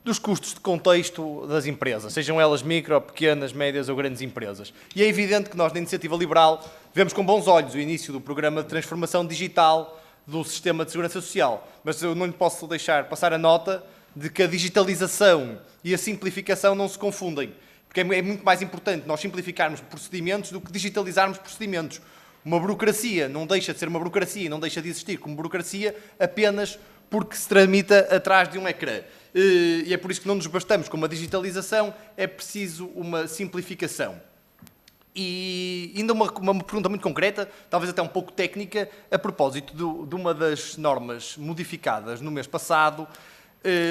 S9: dos custos de contexto das empresas, sejam elas micro, pequenas, médias ou grandes empresas. E é evidente que nós, na Iniciativa Liberal, vemos com bons olhos o início do programa de transformação digital do sistema de segurança social, mas eu não lhe posso deixar passar a nota de que a digitalização e a simplificação não se confundem, porque é muito mais importante nós simplificarmos procedimentos do que digitalizarmos procedimentos. Uma burocracia não deixa de ser uma burocracia e não deixa de existir como burocracia apenas porque se tramita atrás de um ecrã. E é por isso que não nos bastamos com uma digitalização, é preciso uma simplificação. E ainda uma pergunta muito concreta, talvez até um pouco técnica, a propósito de uma das normas modificadas no mês passado.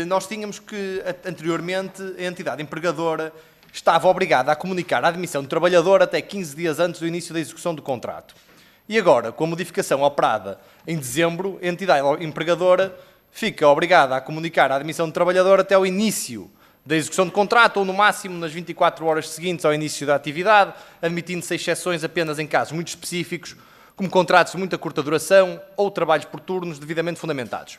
S9: Nós tínhamos que, anteriormente, a entidade empregadora estava obrigada a comunicar a admissão do trabalhador até 15 dias antes do início da execução do contrato. E agora, com a modificação operada em dezembro, a entidade empregadora fica obrigada a comunicar a admissão do trabalhador até o início da execução do contrato, ou no máximo nas 24 horas seguintes ao início da atividade, admitindo-se exceções apenas em casos muito específicos, como contratos de muita curta duração ou trabalhos por turnos devidamente fundamentados.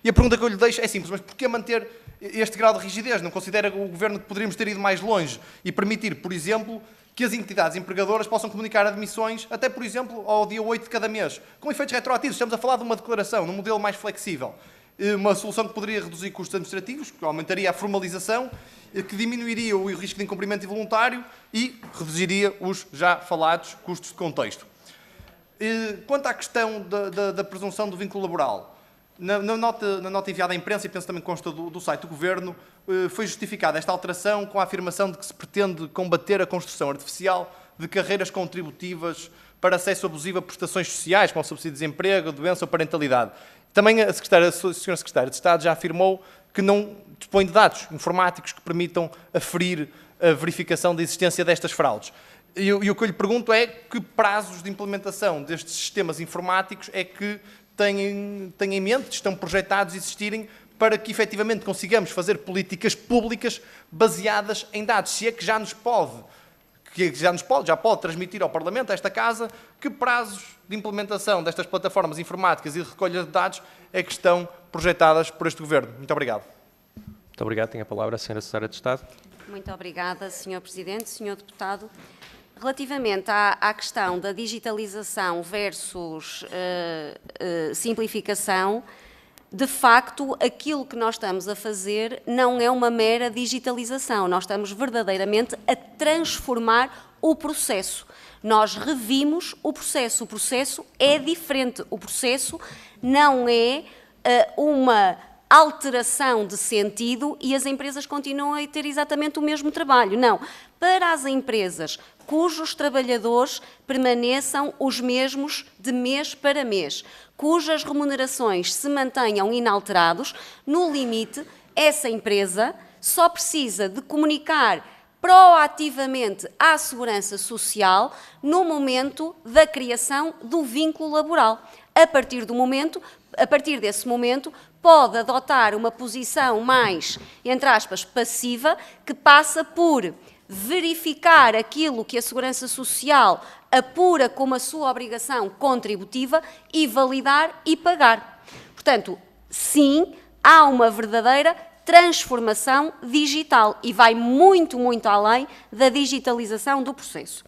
S9: E a pergunta que eu lhe deixo é simples, mas porquê manter este grau de rigidez? Não considera o Governo que poderíamos ter ido mais longe e permitir, por exemplo, que as entidades empregadoras possam comunicar admissões até, por exemplo, ao dia 8 de cada mês, com efeitos retroativos? Estamos a falar de uma declaração, num modelo mais flexível. Uma solução que poderia reduzir custos administrativos, que aumentaria a formalização, que diminuiria o risco de incumprimento involuntário e reduziria os já falados custos de contexto. Quanto à questão da presunção do vínculo laboral, na nota enviada à imprensa, e penso também que consta do site do Governo, foi justificada esta alteração com a afirmação de que se pretende combater a construção artificial de carreiras contributivas para acesso abusivo a prestações sociais, como subsídio de desemprego, doença ou parentalidade. Também a Sra. Secretária de Estado já afirmou que não dispõe de dados informáticos que permitam aferir a verificação da existência destas fraudes. E o que eu lhe pergunto é que prazos de implementação destes sistemas informáticos é que têm em mente, estão projetados a existirem para que efetivamente consigamos fazer políticas públicas baseadas em dados. Se é que já pode transmitir ao Parlamento, a esta Casa, que prazos de implementação destas plataformas informáticas e de recolha de dados é que estão projetadas por este Governo. Muito obrigado.
S1: Muito obrigado. Tem a palavra a Sra. Secretária de Estado.
S3: Muito obrigada, Sr. Presidente, Sr. Deputado. Relativamente à questão da digitalização versus simplificação, de facto, aquilo que nós estamos a fazer não é uma mera digitalização, nós estamos verdadeiramente a transformar o processo. Nós revimos o processo é diferente, o processo não é uma alteração de sentido e as empresas continuam a ter exatamente o mesmo trabalho. Não. Para as empresas cujos trabalhadores permaneçam os mesmos de mês para mês, cujas remunerações se mantenham inalterados, no limite, essa empresa só precisa de comunicar proativamente à Segurança Social no momento da criação do vínculo laboral. A partir desse momento, pode adotar uma posição mais, entre aspas, passiva, que passa por verificar aquilo que a Segurança Social apura como a sua obrigação contributiva e validar e pagar. Portanto, sim, há uma verdadeira transformação digital e vai muito, muito além da digitalização do processo.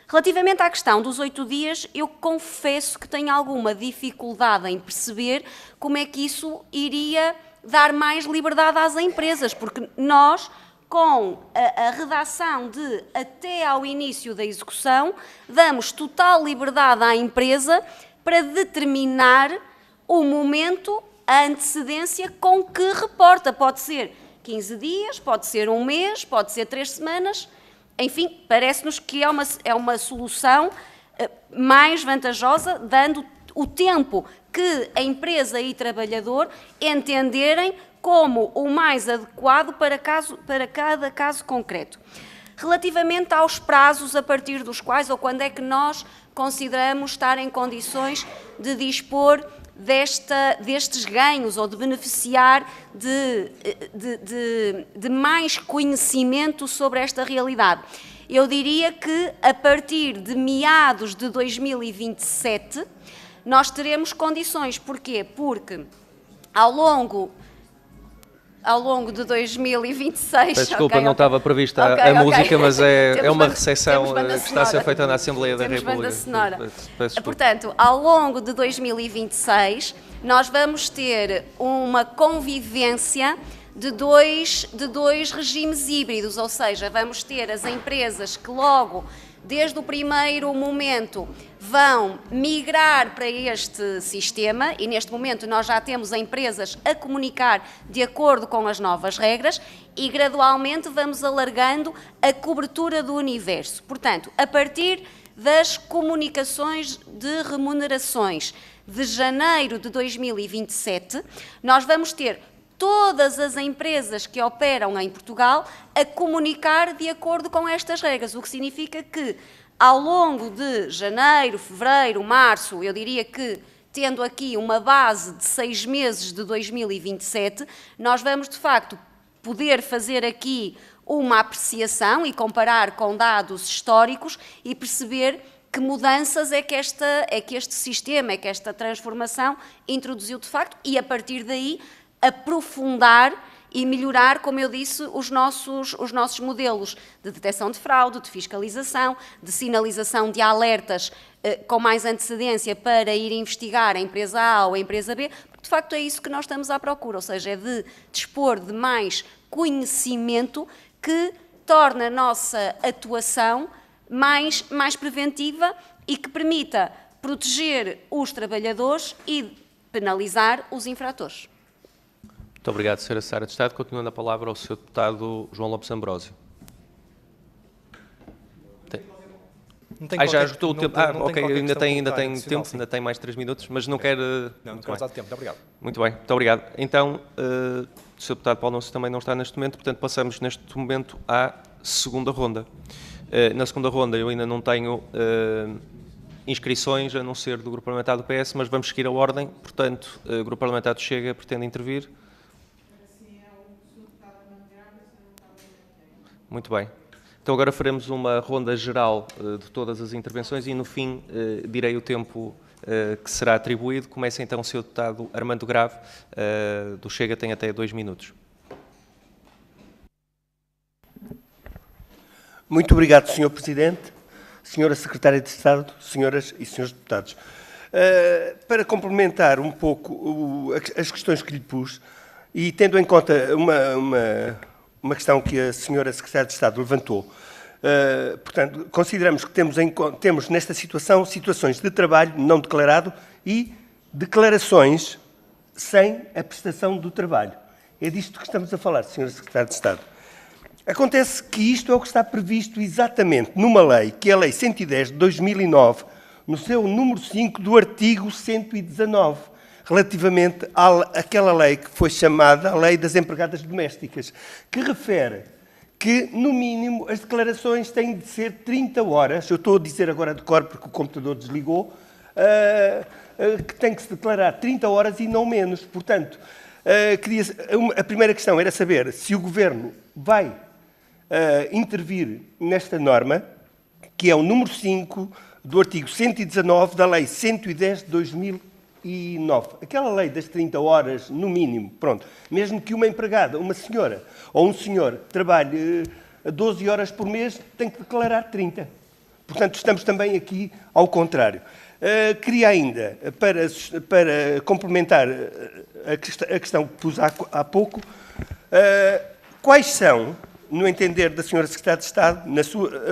S3: Relativamente à questão dos 8 dias, eu confesso que tenho alguma dificuldade em perceber como é que isso iria dar mais liberdade às empresas, porque nós, com a redação de até ao início da execução, damos total liberdade à empresa para determinar o momento, a antecedência com que reporta. Pode ser 15 dias, pode ser um mês, pode ser 3 semanas. Enfim, parece-nos que é uma solução mais vantajosa, dando o tempo que a empresa e trabalhador entenderem como o mais adequado para cada caso concreto. Relativamente aos prazos a partir dos quais ou quando é que nós consideramos estar em condições de dispor destes ganhos ou de beneficiar de mais conhecimento sobre esta realidade. Eu diria que a partir de meados de 2027 nós teremos condições. Porquê? Porque ao longo de 2026...
S1: Desculpa, não estava prevista a música, mas é uma recepção que está a ser feita na Assembleia da República.
S3: Banda sonora. Portanto, ao longo de 2026, nós vamos ter uma convivência de dois regimes híbridos, ou seja, vamos ter as empresas que logo, desde o primeiro momento, vão migrar para este sistema e neste momento nós já temos empresas a comunicar de acordo com as novas regras e gradualmente vamos alargando a cobertura do universo. Portanto, a partir das comunicações de remunerações de janeiro de 2027, nós vamos ter todas as empresas que operam em Portugal a comunicar de acordo com estas regras, o que significa que ao longo de janeiro, fevereiro, março, eu diria que tendo aqui uma base de 6 meses de 2027, nós vamos de facto poder fazer aqui uma apreciação e comparar com dados históricos e perceber que mudanças é que este sistema, é que esta transformação introduziu de facto e a partir daí aprofundar e melhorar, como eu disse, os nossos modelos de detecção de fraude, de fiscalização, de sinalização de alertas com mais antecedência para ir investigar a empresa A ou a empresa B, porque de facto é isso que nós estamos à procura, ou seja, é de dispor de mais conhecimento que torna a nossa atuação mais preventiva e que permita proteger os trabalhadores e penalizar os infratores.
S1: Muito obrigado, Sra. Secretária de Estado. Continuando a palavra ao Sr. Deputado João Lopes Ambrosio. Já esgotou o tempo. Ok, ainda tem tempo, ainda tem mais 3 minutos, mas não quer...
S9: Não, temos dado tempo. Muito obrigado.
S1: Muito bem, muito obrigado. Então, o Sr. Deputado Paulo Núncio também não está neste momento, portanto passamos neste momento à segunda ronda. Na segunda ronda eu ainda não tenho inscrições, a não ser do Grupo Parlamentar do PS, mas vamos seguir a ordem. Portanto, o Grupo Parlamentar do Chega pretende intervir. Muito bem. Então agora faremos uma ronda geral de todas as intervenções e no fim direi o tempo que será atribuído. Começa então o Sr. Deputado Armando Grave, do Chega, tem até 2 minutos.
S6: Muito obrigado, Sr. Presidente, Sra. Secretária de Estado, Senhoras e Srs. Deputados. Para complementar um pouco as questões que lhe pus e tendo em conta uma questão que a Sra. Secretária de Estado levantou, portanto, consideramos que temos nesta situação situações de trabalho não declarado e declarações sem a prestação do trabalho. É disto que estamos a falar, Sr. Secretário de Estado. Acontece que isto é o que está previsto exatamente numa lei, que é a Lei 110 de 2009, no seu número 5 do artigo 119, relativamente àquela lei que foi chamada a Lei das Empregadas Domésticas, que refere que, no mínimo, as declarações têm de ser 30 horas, eu estou a dizer agora de cor porque o computador desligou, que tem que se declarar 30 horas e não menos. Portanto, a primeira questão era saber se o Governo vai intervir nesta norma, que é o número 5 do artigo 119 da Lei 110 de 2009. Aquela lei das 30 horas, no mínimo, pronto. Mesmo que uma empregada, uma senhora ou um senhor trabalhe 12 horas por mês, tem que declarar 30. Portanto, estamos também aqui ao contrário. Queria ainda, para complementar a questão que pus há pouco, quais são, no entender da Sra. Secretária de Estado,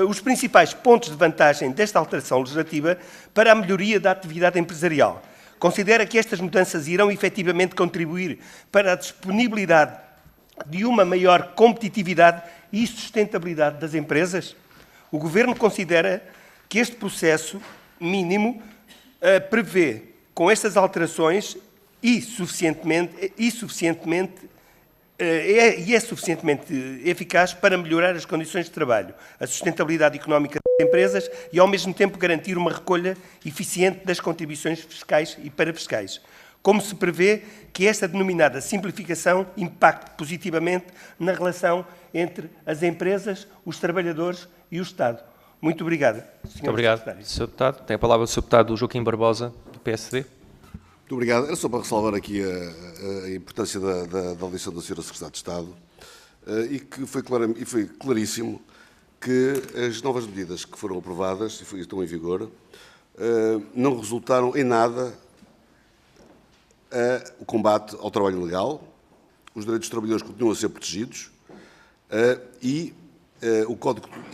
S6: os principais pontos de vantagem desta alteração legislativa para a melhoria da atividade empresarial? Considera que estas mudanças irão efetivamente contribuir para a disponibilidade de uma maior competitividade e sustentabilidade das empresas? O Governo considera que este processo mínimo prevê, com estas alterações, é suficientemente eficaz para melhorar as condições de trabalho, a sustentabilidade económica das empresas e, ao mesmo tempo, garantir uma recolha eficiente das contribuições fiscais e parafiscais. Como se prevê que esta denominada simplificação impacte positivamente na relação entre as empresas, os trabalhadores e o Estado? Muito obrigado, Sr.
S1: Muito obrigado, Sr. Deputado. Tem a palavra o Sr. Deputado Joaquim Barbosa, do PSD.
S8: Muito obrigado. Era só para ressalvar aqui a importância da audição da Sra. Secretária de Estado e que foi claríssimo que as novas medidas que foram aprovadas e estão em vigor não resultaram em nada o combate ao trabalho ilegal, os direitos dos trabalhadores continuam a ser protegidos e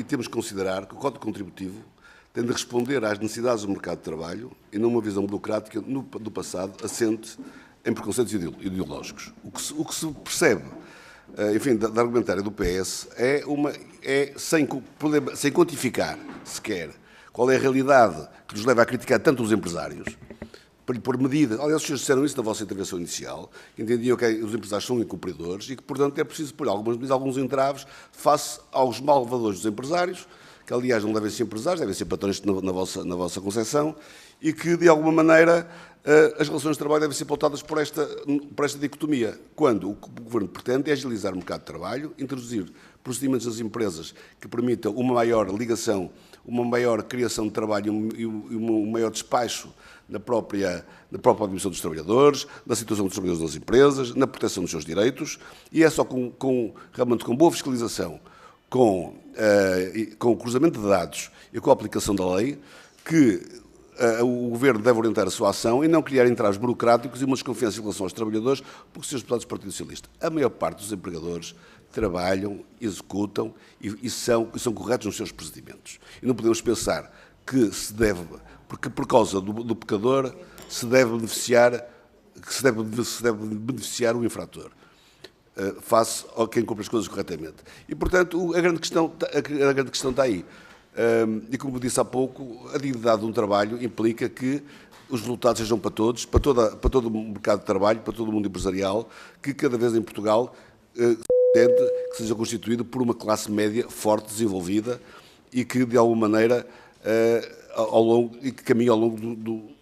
S8: temos que considerar que o Código Contributivo tem de responder às necessidades do mercado de trabalho e não uma visão burocrática do passado assente em preconceitos ideológicos. O que se percebe, enfim, da argumentária do PS sem quantificar sequer qual é a realidade que nos leva a criticar tanto os empresários, para lhe pôr medidas. Aliás, os senhores disseram isso na vossa intervenção inicial, que entendiam que os empresários são incumpridores e que, portanto, é preciso pôr alguns entraves face aos malvadores dos empresários, que, aliás, não devem ser empresários, devem ser patrões na vossa concepção, e que, de alguma maneira, as relações de trabalho devem ser pautadas por esta dicotomia, quando o que o Governo pretende é agilizar o mercado de trabalho, introduzir procedimentos das empresas que permitam uma maior ligação, uma maior criação de trabalho e um maior despacho na própria admissão dos trabalhadores, na situação dos trabalhadores das empresas, na proteção dos seus direitos, e é só realmente com boa fiscalização, com o cruzamento de dados e com a aplicação da lei, que o Governo deve orientar a sua ação e não criar entraves burocráticos e uma desconfiança em relação aos trabalhadores, porque os seus deputados do Partido Socialista, a maior parte dos empregadores trabalham, executam e são corretos nos seus procedimentos. E não podemos pensar que se deve, porque por causa do pecador se deve beneficiar o infrator, face a quem cumpre as coisas corretamente. E, portanto, a grande questão está aí. E, como disse há pouco, a dignidade de um trabalho implica que os resultados sejam para todos, para todo o mercado de trabalho, para todo o mundo empresarial, que cada vez em Portugal que seja constituído por uma classe média forte, desenvolvida e que, de alguma maneira, que caminhe ao longo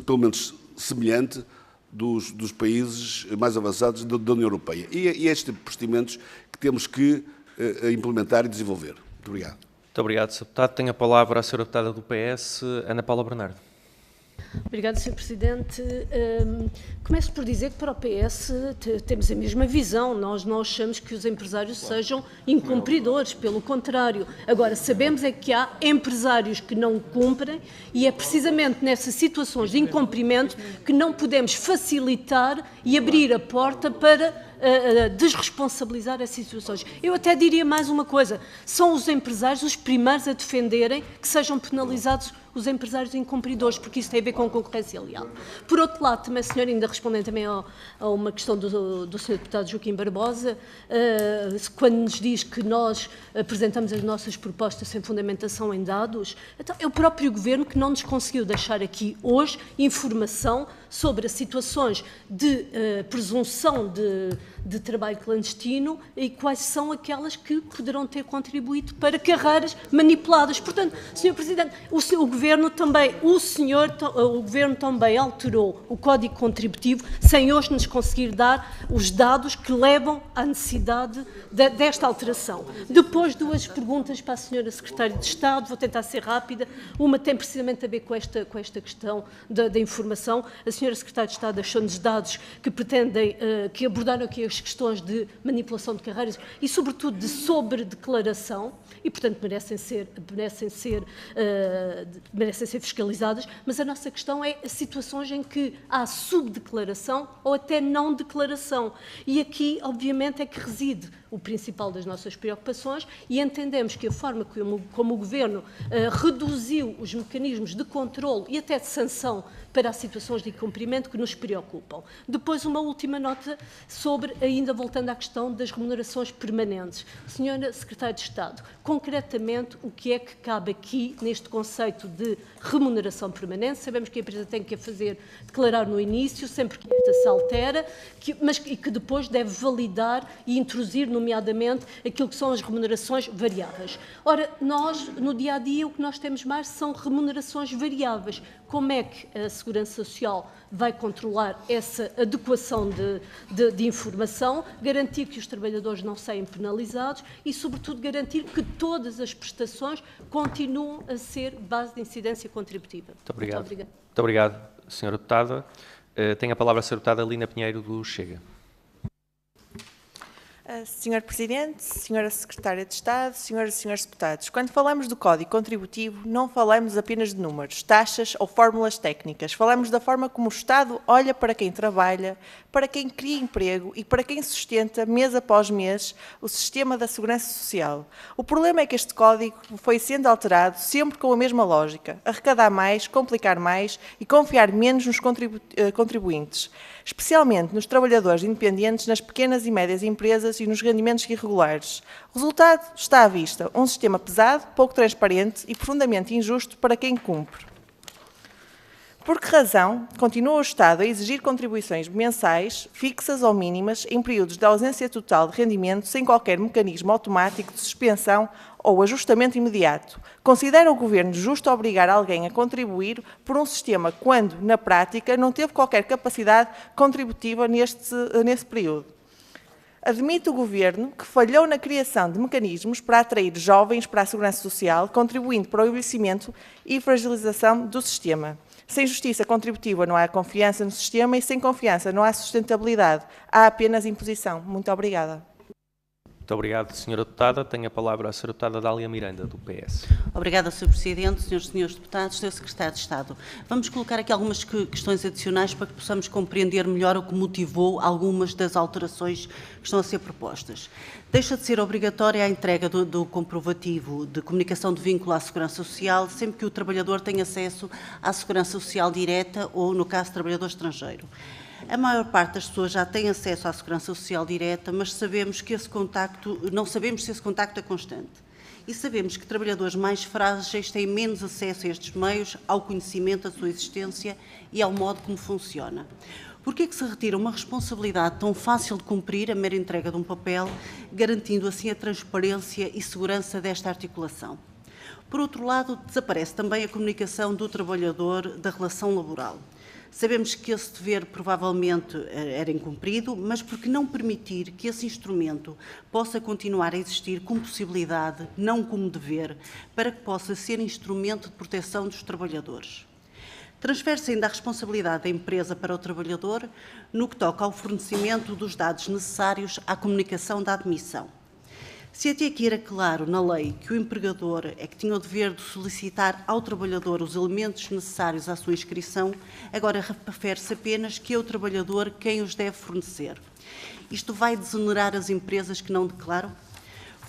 S8: pelo menos semelhante dos países mais avançados da União Europeia. E é este tipo de procedimentos que temos que implementar e desenvolver. Muito obrigado.
S1: Muito obrigado, Sr. Deputado. Tem a palavra a Sra. Deputada do PS, Ana Paula Bernardo.
S2: Obrigada, Sr. Presidente. Começo por dizer que para o PS temos a mesma visão. Nós não achamos que os empresários sejam incumpridores, pelo contrário. Agora, sabemos é que há empresários que não cumprem e é precisamente nessas situações de incumprimento que não podemos facilitar e abrir a porta para desresponsabilizar as situações. Eu até diria mais uma coisa, são os empresários os primeiros a defenderem que sejam penalizados os empresários incumpridores, porque isso tem a ver com concorrência leal. Por outro lado, também, senhor, ainda respondendo também a uma questão do Sr. Deputado Joaquim Barbosa, quando nos diz que nós apresentamos as nossas propostas sem fundamentação em dados, então é o próprio Governo que não nos conseguiu deixar aqui hoje informação sobre as situações de presunção de trabalho clandestino e quais são aquelas que poderão ter contribuído para carreiras manipuladas. Portanto, Sr. Presidente, o Governo também alterou o Código Contributivo sem hoje nos conseguir dar os dados que levam à necessidade desta alteração. Depois, duas perguntas para a Sra. Secretária de Estado, vou tentar ser rápida. Uma tem precisamente a ver com esta questão da informação. A Sra. Secretária de Estado deixou-nos dados que pretendem, que abordaram aqui as questões de manipulação de carreiras e, sobretudo, de sobredeclaração, e, portanto, merecem ser fiscalizadas, mas a nossa questão é as situações em que há subdeclaração ou até não declaração. E aqui, obviamente, é que reside o principal das nossas preocupações e entendemos que a forma como o Governo reduziu os mecanismos de controle e até de sanção para as situações de incumprimento que nos preocupam. Depois, uma última nota sobre, ainda voltando à questão das remunerações permanentes. Senhora Secretária de Estado, concretamente, o que é que cabe aqui neste conceito de remuneração permanente? Sabemos que a empresa tem que a declarar no início, sempre que esta se altera, mas que depois deve validar e introduzir, nomeadamente, aquilo que são as remunerações variáveis. Ora, nós, no dia-a-dia, o que nós temos mais são remunerações variáveis. Como é que a Segurança Social vai controlar essa adequação de informação, garantir que os trabalhadores não saiam penalizados e, sobretudo, garantir que todas as prestações continuam a ser base de incidência contributiva.
S1: Muito obrigado. Muito obrigado, Sra. Deputada. Tem a palavra a Sra. Deputada Lina Pinheiro, do Chega.
S10: Senhor Presidente, Senhora Secretária de Estado, Senhoras e Senhores Deputados, quando falamos do Código Contributivo, não falamos apenas de números, taxas ou fórmulas técnicas. Falamos da forma como o Estado olha para quem trabalha, para quem cria emprego e para quem sustenta, mês após mês, o sistema da Segurança Social. O problema é que este Código foi sendo alterado sempre com a mesma lógica: arrecadar mais, complicar mais e confiar menos nos contribuintes, especialmente nos trabalhadores independentes, nas pequenas e médias empresas e nos rendimentos irregulares. O resultado está à vista: um sistema pesado, pouco transparente e profundamente injusto para quem cumpre. Por que razão continua o Estado a exigir contribuições mensais, fixas ou mínimas, em períodos de ausência total de rendimento, sem qualquer mecanismo automático de suspensão ou ajustamento imediato? Considera o Governo justo obrigar alguém a contribuir por um sistema quando, na prática, não teve qualquer capacidade contributiva nesse período? Admite o Governo que falhou na criação de mecanismos para atrair jovens para a Segurança Social, contribuindo para o envelhecimento e fragilização do sistema. Sem justiça contributiva não há confiança no sistema e sem confiança não há sustentabilidade. Há apenas imposição. Muito obrigada.
S1: Muito obrigado, Sra. Deputada. Tem a palavra a Sra. Deputada Dália Miranda, do PS.
S11: Obrigada, Sr. Presidente, Srs. e Srs. Deputados, Sr. Secretário de Estado. Vamos colocar aqui algumas questões adicionais para que possamos compreender melhor o que motivou algumas das alterações que estão a ser propostas. Deixa de ser obrigatória a entrega do comprovativo de comunicação de vínculo à Segurança Social sempre que o trabalhador tenha acesso à Segurança Social direta ou, no caso, trabalhador estrangeiro. A maior parte das pessoas já tem acesso à Segurança Social direta, mas sabemos que não sabemos se esse contacto é constante. E sabemos que trabalhadores mais frágeis têm menos acesso a estes meios, ao conhecimento da sua existência e ao modo como funciona. Por que é que se retira uma responsabilidade tão fácil de cumprir, a mera entrega de um papel, garantindo assim a transparência e segurança desta articulação? Por outro lado, desaparece também a comunicação do trabalhador da relação laboral. Sabemos que esse dever provavelmente era incumprido, mas por que não permitir que esse instrumento possa continuar a existir como possibilidade, não como dever, para que possa ser instrumento de proteção dos trabalhadores? Transfere-se ainda a responsabilidade da empresa para o trabalhador no que toca ao fornecimento dos dados necessários à comunicação da admissão. Se até aqui era claro na lei que o empregador é que tinha o dever de solicitar ao trabalhador os elementos necessários à sua inscrição, agora refere-se apenas que é o trabalhador quem os deve fornecer. Isto vai desonerar as empresas que não declaram?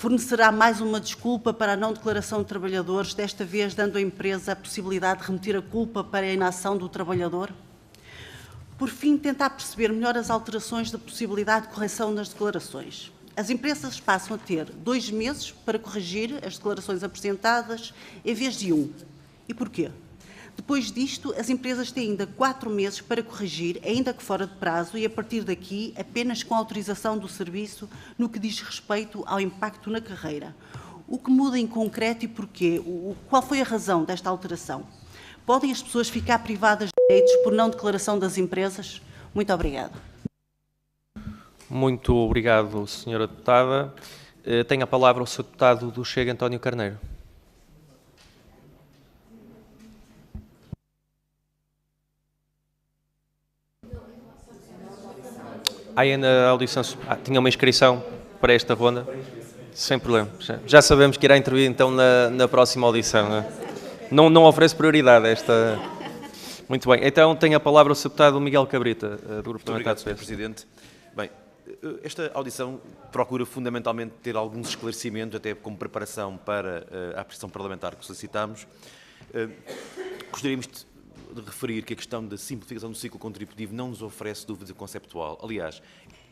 S11: fornecerá mais uma desculpa para a não declaração de trabalhadores, desta vez dando à empresa a possibilidade de remeter a culpa para a inação do trabalhador? Por fim, tentar perceber melhor as alterações da possibilidade de correção nas declarações. As empresas passam a ter 2 meses para corrigir as declarações apresentadas em vez de 1. E porquê? Depois disto, as empresas têm ainda 4 meses para corrigir, ainda que fora de prazo, e a partir daqui apenas com autorização do serviço no que diz respeito ao impacto na carreira. O que muda em concreto e porquê? Qual foi a razão desta alteração? Podem as pessoas ficar privadas de direitos por não declaração das empresas? Muito obrigada.
S1: Muito obrigado, Sra. Deputada. Tem a palavra o Sr. Deputado do Chega, António Carneiro. Aí na audição tinha uma inscrição para esta ronda? Sem problema. Já sabemos que irá intervir então na próxima audição. Não ofereço prioridade a esta. Muito bem. Então tem a palavra o Sr. Deputado Miguel Cabrita, do Grupo Parlamentar do PS.
S4: Sr. Presidente. Bem, esta audição procura fundamentalmente ter alguns esclarecimentos, até como preparação para a apreciação parlamentar que solicitamos. Gostaríamos de referir que a questão da simplificação do ciclo contributivo não nos oferece dúvida conceptual. Aliás,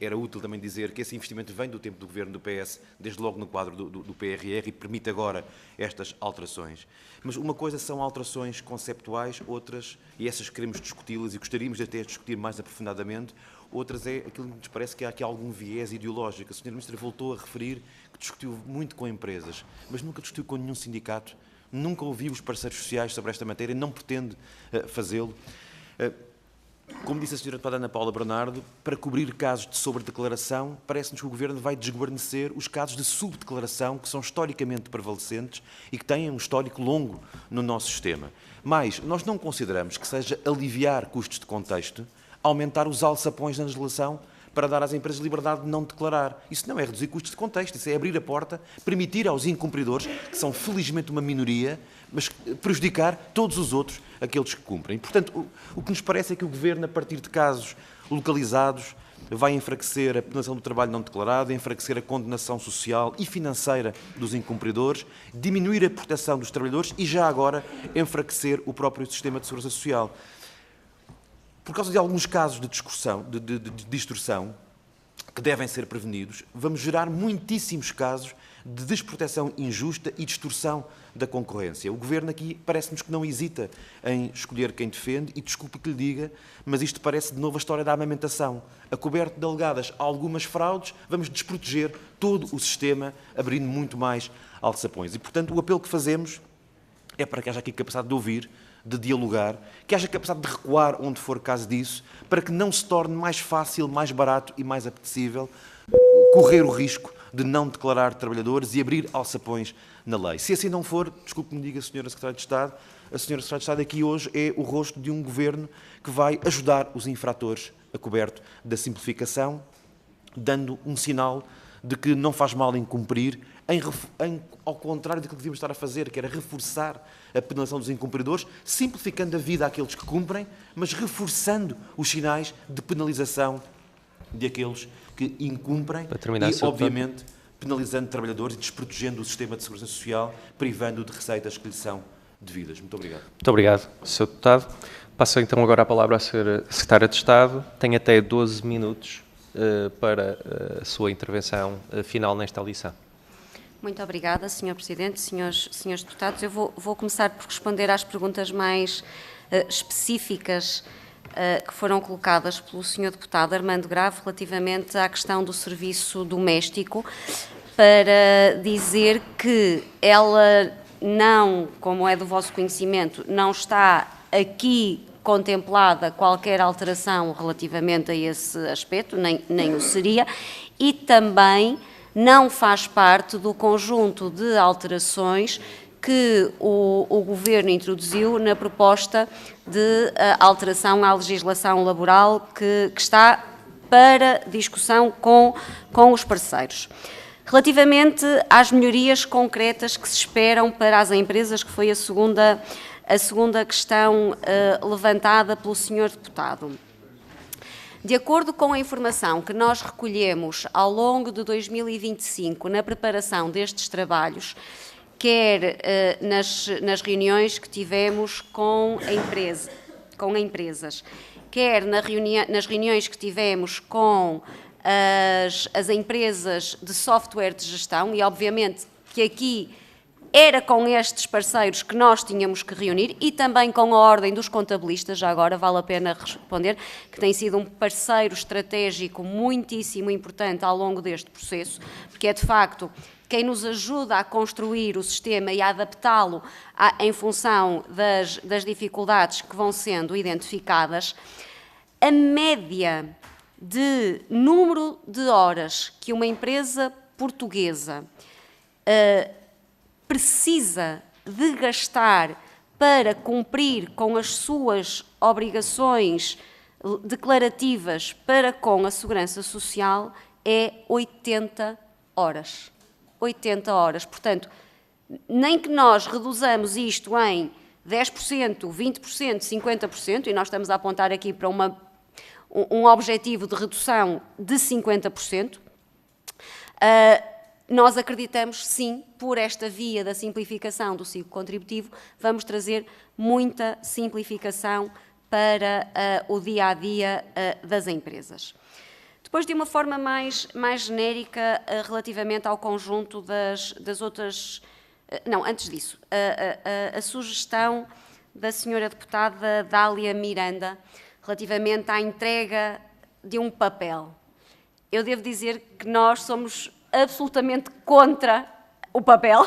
S4: era útil também dizer que esse investimento vem do tempo do governo do PS, desde logo no quadro do PRR, e permite agora estas alterações. Mas uma coisa são alterações conceptuais, outras, e essas queremos discuti-las e gostaríamos de até discutir mais aprofundadamente, outras é aquilo que nos parece que há aqui algum viés ideológico. A Sra. Ministra voltou a referir que discutiu muito com empresas, mas nunca discutiu com nenhum sindicato, nunca ouviu os parceiros sociais sobre esta matéria, não pretende fazê-lo. Como disse a Sra. Deputada Ana Paula Bernardo, para cobrir casos de sobredeclaração, parece-nos que o Governo vai desguarnecer os casos de subdeclaração, que são historicamente prevalecentes e que têm um histórico longo no nosso sistema. Mas nós não consideramos que seja aliviar custos de contexto, aumentar os alçapões na legislação para dar às empresas liberdade de não declarar. Isso não é reduzir custos de contexto, isso é abrir a porta, permitir aos incumpridores, que são felizmente uma minoria, mas prejudicar todos os outros, aqueles que cumprem. Portanto, o que nos parece é que o Governo, a partir de casos localizados, vai enfraquecer a penalização do trabalho não declarado, enfraquecer a condenação social e financeira dos incumpridores, diminuir a proteção dos trabalhadores e, já agora, enfraquecer o próprio sistema de segurança social. Por causa de alguns casos de distorção que devem ser prevenidos, vamos gerar muitíssimos casos de desproteção injusta e distorção da concorrência. O Governo aqui parece-nos que não hesita em escolher quem defende, e desculpe que lhe diga, mas isto parece de novo a história da amamentação. A coberto de alegadas algumas fraudes, vamos desproteger todo o sistema, abrindo muito mais alçapões. E, portanto, o apelo que fazemos é para que haja aqui capacidade de ouvir, de dialogar, que haja capacidade de recuar onde for caso disso, para que não se torne mais fácil, mais barato e mais apetecível correr o risco de não declarar trabalhadores e abrir alçapões na lei. Se assim não for, desculpe-me diga, Sra. Secretária de Estado, a Sra. Secretária de Estado aqui hoje é o rosto de um Governo que vai ajudar os infratores a coberto da simplificação, dando um sinal de que não faz mal em cumprir, ao contrário daquilo que devíamos estar a fazer, que era reforçar a penalização dos incumpridores, simplificando a vida àqueles que cumprem, mas reforçando os sinais de penalização de aqueles que incumprem e, obviamente, penalizando trabalhadores e desprotegendo o sistema de segurança social, privando de receitas que lhe são devidas. Muito obrigado.
S1: Muito obrigado, Sr. Deputado. Passo então agora a palavra à Sra. Secretária de Estado. Tem até 12 minutos para a sua intervenção final nesta audição.
S3: Muito obrigada, Sr. Presidente, senhores deputados. Eu vou começar por responder às perguntas mais específicas que foram colocadas pelo Sr. Deputado Armando Grave relativamente à questão do serviço doméstico, para dizer que ela não, como é do vosso conhecimento, não está aqui contemplada qualquer alteração relativamente a esse aspecto, nem o seria, e também não faz parte do conjunto de alterações que o Governo introduziu na proposta de alteração à legislação laboral que está para discussão com os parceiros. Relativamente às melhorias concretas que se esperam para as empresas, que foi a segunda questão levantada pelo Sr. Deputado. De acordo com a informação que nós recolhemos ao longo de 2025 na preparação destes trabalhos, quer nas reuniões que tivemos com empresas, quer nas reuniões que tivemos com as empresas de software de gestão, e obviamente que aqui era com estes parceiros que nós tínhamos que reunir, e também com a Ordem dos Contabilistas, já agora vale a pena responder, que tem sido um parceiro estratégico muitíssimo importante ao longo deste processo, porque é de facto quem nos ajuda a construir o sistema e a adaptá-lo em função das dificuldades que vão sendo identificadas. A média de número de horas que uma empresa portuguesa precisa de gastar para cumprir com as suas obrigações declarativas para com a Segurança Social é 80 horas. 80 horas. Portanto, nem que nós reduzamos isto em 10%, 20%, 50%, e nós estamos a apontar aqui para um objetivo de redução de 50%, nós acreditamos, sim, por esta via da simplificação do ciclo contributivo, vamos trazer muita simplificação para o dia-a-dia das empresas. Depois, de uma forma mais genérica, relativamente ao conjunto das outras... Não, antes disso, a sugestão da senhora deputada Dália Miranda, relativamente à entrega de um papel. Eu devo dizer que nós somos absolutamente contra o papel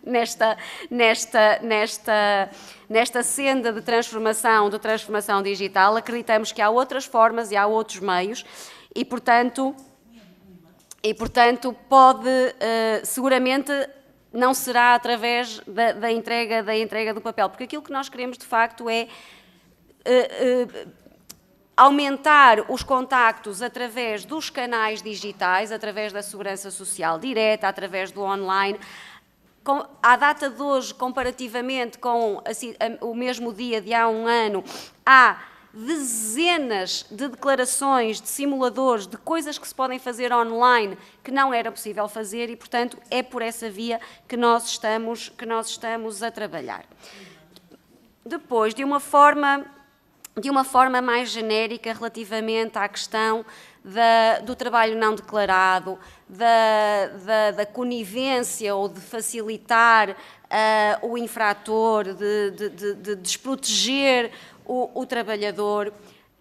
S3: nesta senda de transformação digital. Acreditamos que há outras formas e há outros meios e portanto pode, seguramente, não será através da entrega do papel, porque aquilo que nós queremos, de facto, é aumentar os contactos através dos canais digitais, através da Segurança Social direta, através do online. À data de hoje, comparativamente com o mesmo dia de há um ano, há dezenas de declarações, de simuladores, de coisas que se podem fazer online que não era possível fazer e, portanto, é por essa via que nós estamos a trabalhar. Depois, de uma forma mais genérica, relativamente à questão do trabalho não declarado, da conivência ou de facilitar o infrator, de desproteger o trabalhador.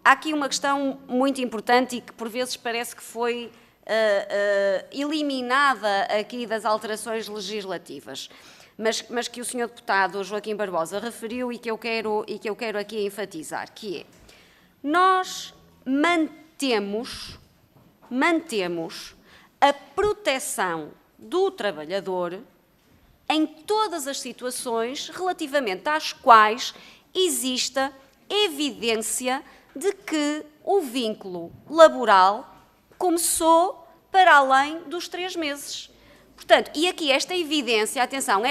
S3: Há aqui uma questão muito importante e que por vezes parece que foi eliminada aqui das alterações legislativas, mas que o Sr. Deputado Joaquim Barbosa referiu e que eu quero aqui enfatizar, que é: nós mantemos a proteção do trabalhador em todas as situações relativamente às quais exista evidência de que o vínculo laboral começou para além dos 3 meses. Portanto, e aqui esta evidência, atenção,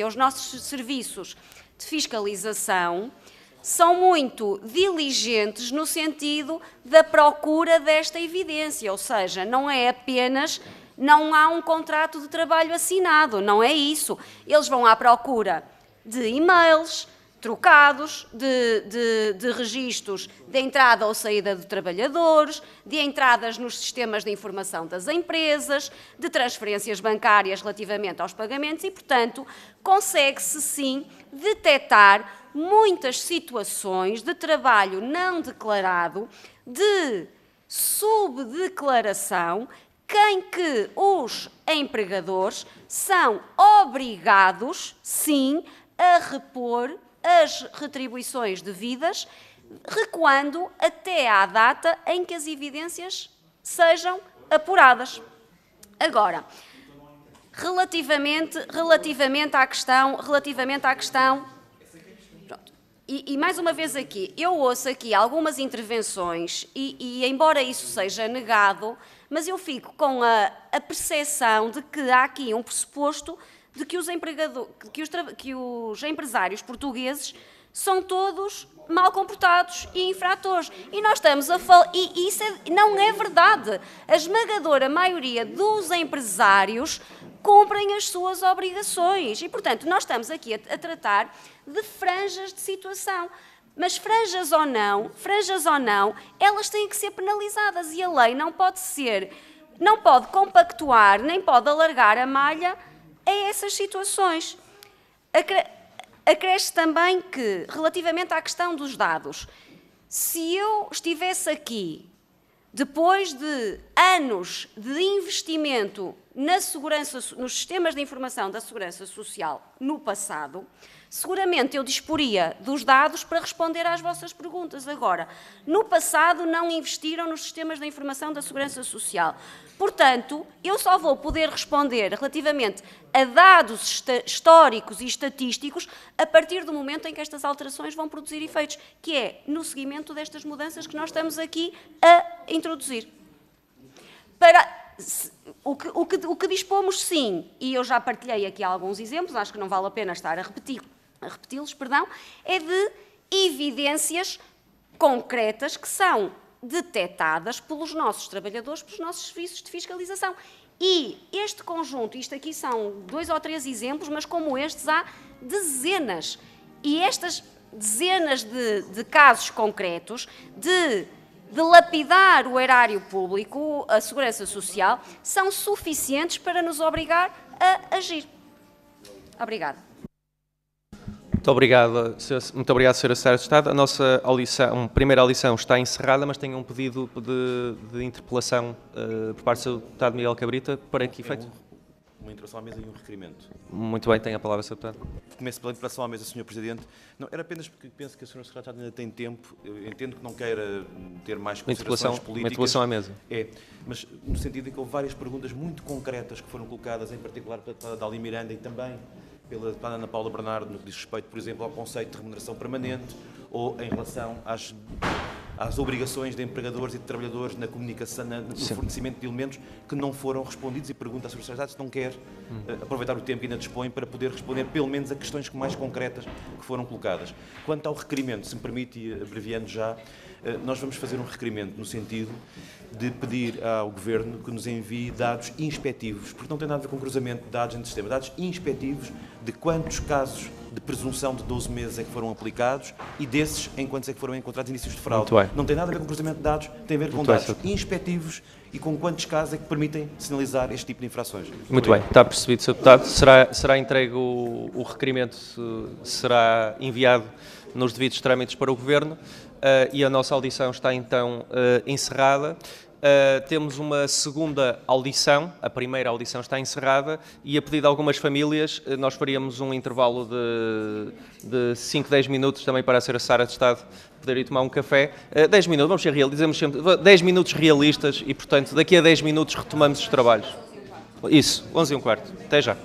S3: os nossos serviços de fiscalização são muito diligentes no sentido da procura desta evidência, ou seja, não é apenas, não há um contrato de trabalho assinado, não é isso. Eles vão à procura de e-mails trocados, de registros de entrada ou saída de trabalhadores, de entradas nos sistemas de informação das empresas, de transferências bancárias relativamente aos pagamentos e, portanto, consegue-se sim detectar muitas situações de trabalho não declarado, de subdeclaração, em que os empregadores são obrigados, sim, a repor as retribuições devidas, recuando até à data em que as evidências sejam apuradas. Agora, relativamente à questão, pronto, e mais uma vez aqui, eu ouço aqui algumas intervenções e embora isso seja negado, mas eu fico com a percepção de que há aqui um pressuposto de que os empresários portugueses são todos mal comportados e infratores. E nós estamos a falar... E isso não é verdade. A esmagadora maioria dos empresários cumprem as suas obrigações. E, portanto, nós estamos aqui a tratar de franjas de situação. Mas franjas ou não, elas têm que ser penalizadas e a lei não pode compactuar, nem pode alargar a malha a essas situações. Acresce também que, relativamente à questão dos dados, se eu estivesse aqui, depois de anos de investimento nos sistemas de informação da Segurança Social no passado, seguramente eu disporia dos dados para responder às vossas perguntas. Agora, no passado não investiram nos sistemas de informação da Segurança Social. Portanto, eu só vou poder responder relativamente a dados históricos e estatísticos a partir do momento em que estas alterações vão produzir efeitos, que é no seguimento destas mudanças que nós estamos aqui a introduzir. O que dispomos, sim, e eu já partilhei aqui alguns exemplos, acho que não vale a pena estar a repeti-los, é de evidências concretas que são detectadas pelos nossos trabalhadores, pelos nossos serviços de fiscalização. E este conjunto, isto aqui são 2 ou 3 exemplos, mas como estes há dezenas. E estas dezenas de casos concretos de lapidar o erário público, a Segurança Social, são suficientes para nos obrigar a agir. Obrigada.
S1: Muito obrigado, Sra. Secretária de Estado. A nossa primeira audição está encerrada, mas tenho um pedido de interpelação por parte do Sr. Deputado Miguel Cabrita. Para que efeito?
S4: Uma interpelação à mesa e um requerimento.
S1: Muito bem, tem a palavra, Sr. Deputado.
S4: Começo pela interpelação à mesa, Sr. Presidente. Não, era apenas porque penso que a Sra. Secretária ainda tem tempo. Eu entendo que não queira ter mais considerações políticas.
S1: Uma interpelação à mesa.
S4: É, mas no sentido em que houve várias perguntas muito concretas que foram colocadas, em particular pela Dália Miranda e também pela Ana Paula Bernardo, no que diz respeito, por exemplo, ao conceito de remuneração permanente ou em relação às obrigações de empregadores e de trabalhadores na comunicação, no fornecimento de elementos que não foram respondidos, e pergunta à Sra. Secretária se não quer aproveitar o tempo que ainda dispõe para poder responder pelo menos a questões mais concretas que foram colocadas. Quanto ao requerimento, se me permite, e abreviando já, nós vamos fazer um requerimento no sentido de pedir ao Governo que nos envie dados inspectivos, porque não tem nada a ver com cruzamento de dados entre sistemas, dados inspectivos de quantos casos de presunção de 12 meses é que foram aplicados e desses em quantos é que foram encontrados indícios de fraude. Não tem nada a ver com cruzamento de dados, tem a ver com dados inspectivos e com quantos casos é que permitem sinalizar este tipo de infrações.
S1: Muito bem, está percebido, Sr. Deputado. Será entregue o requerimento, será enviado nos devidos trâmites para o Governo e a nossa audição está então encerrada. Temos uma segunda audição, a primeira audição está encerrada e a pedido de algumas famílias nós faríamos um intervalo de 5, 10 minutos também para a Sra. Secretária de Estado poder ir tomar um café. 10 minutos, vamos ser realistas, dizemos sempre 10 minutos realistas e, portanto, daqui a 10 minutos retomamos os trabalhos. Isso, 11h15. Até já.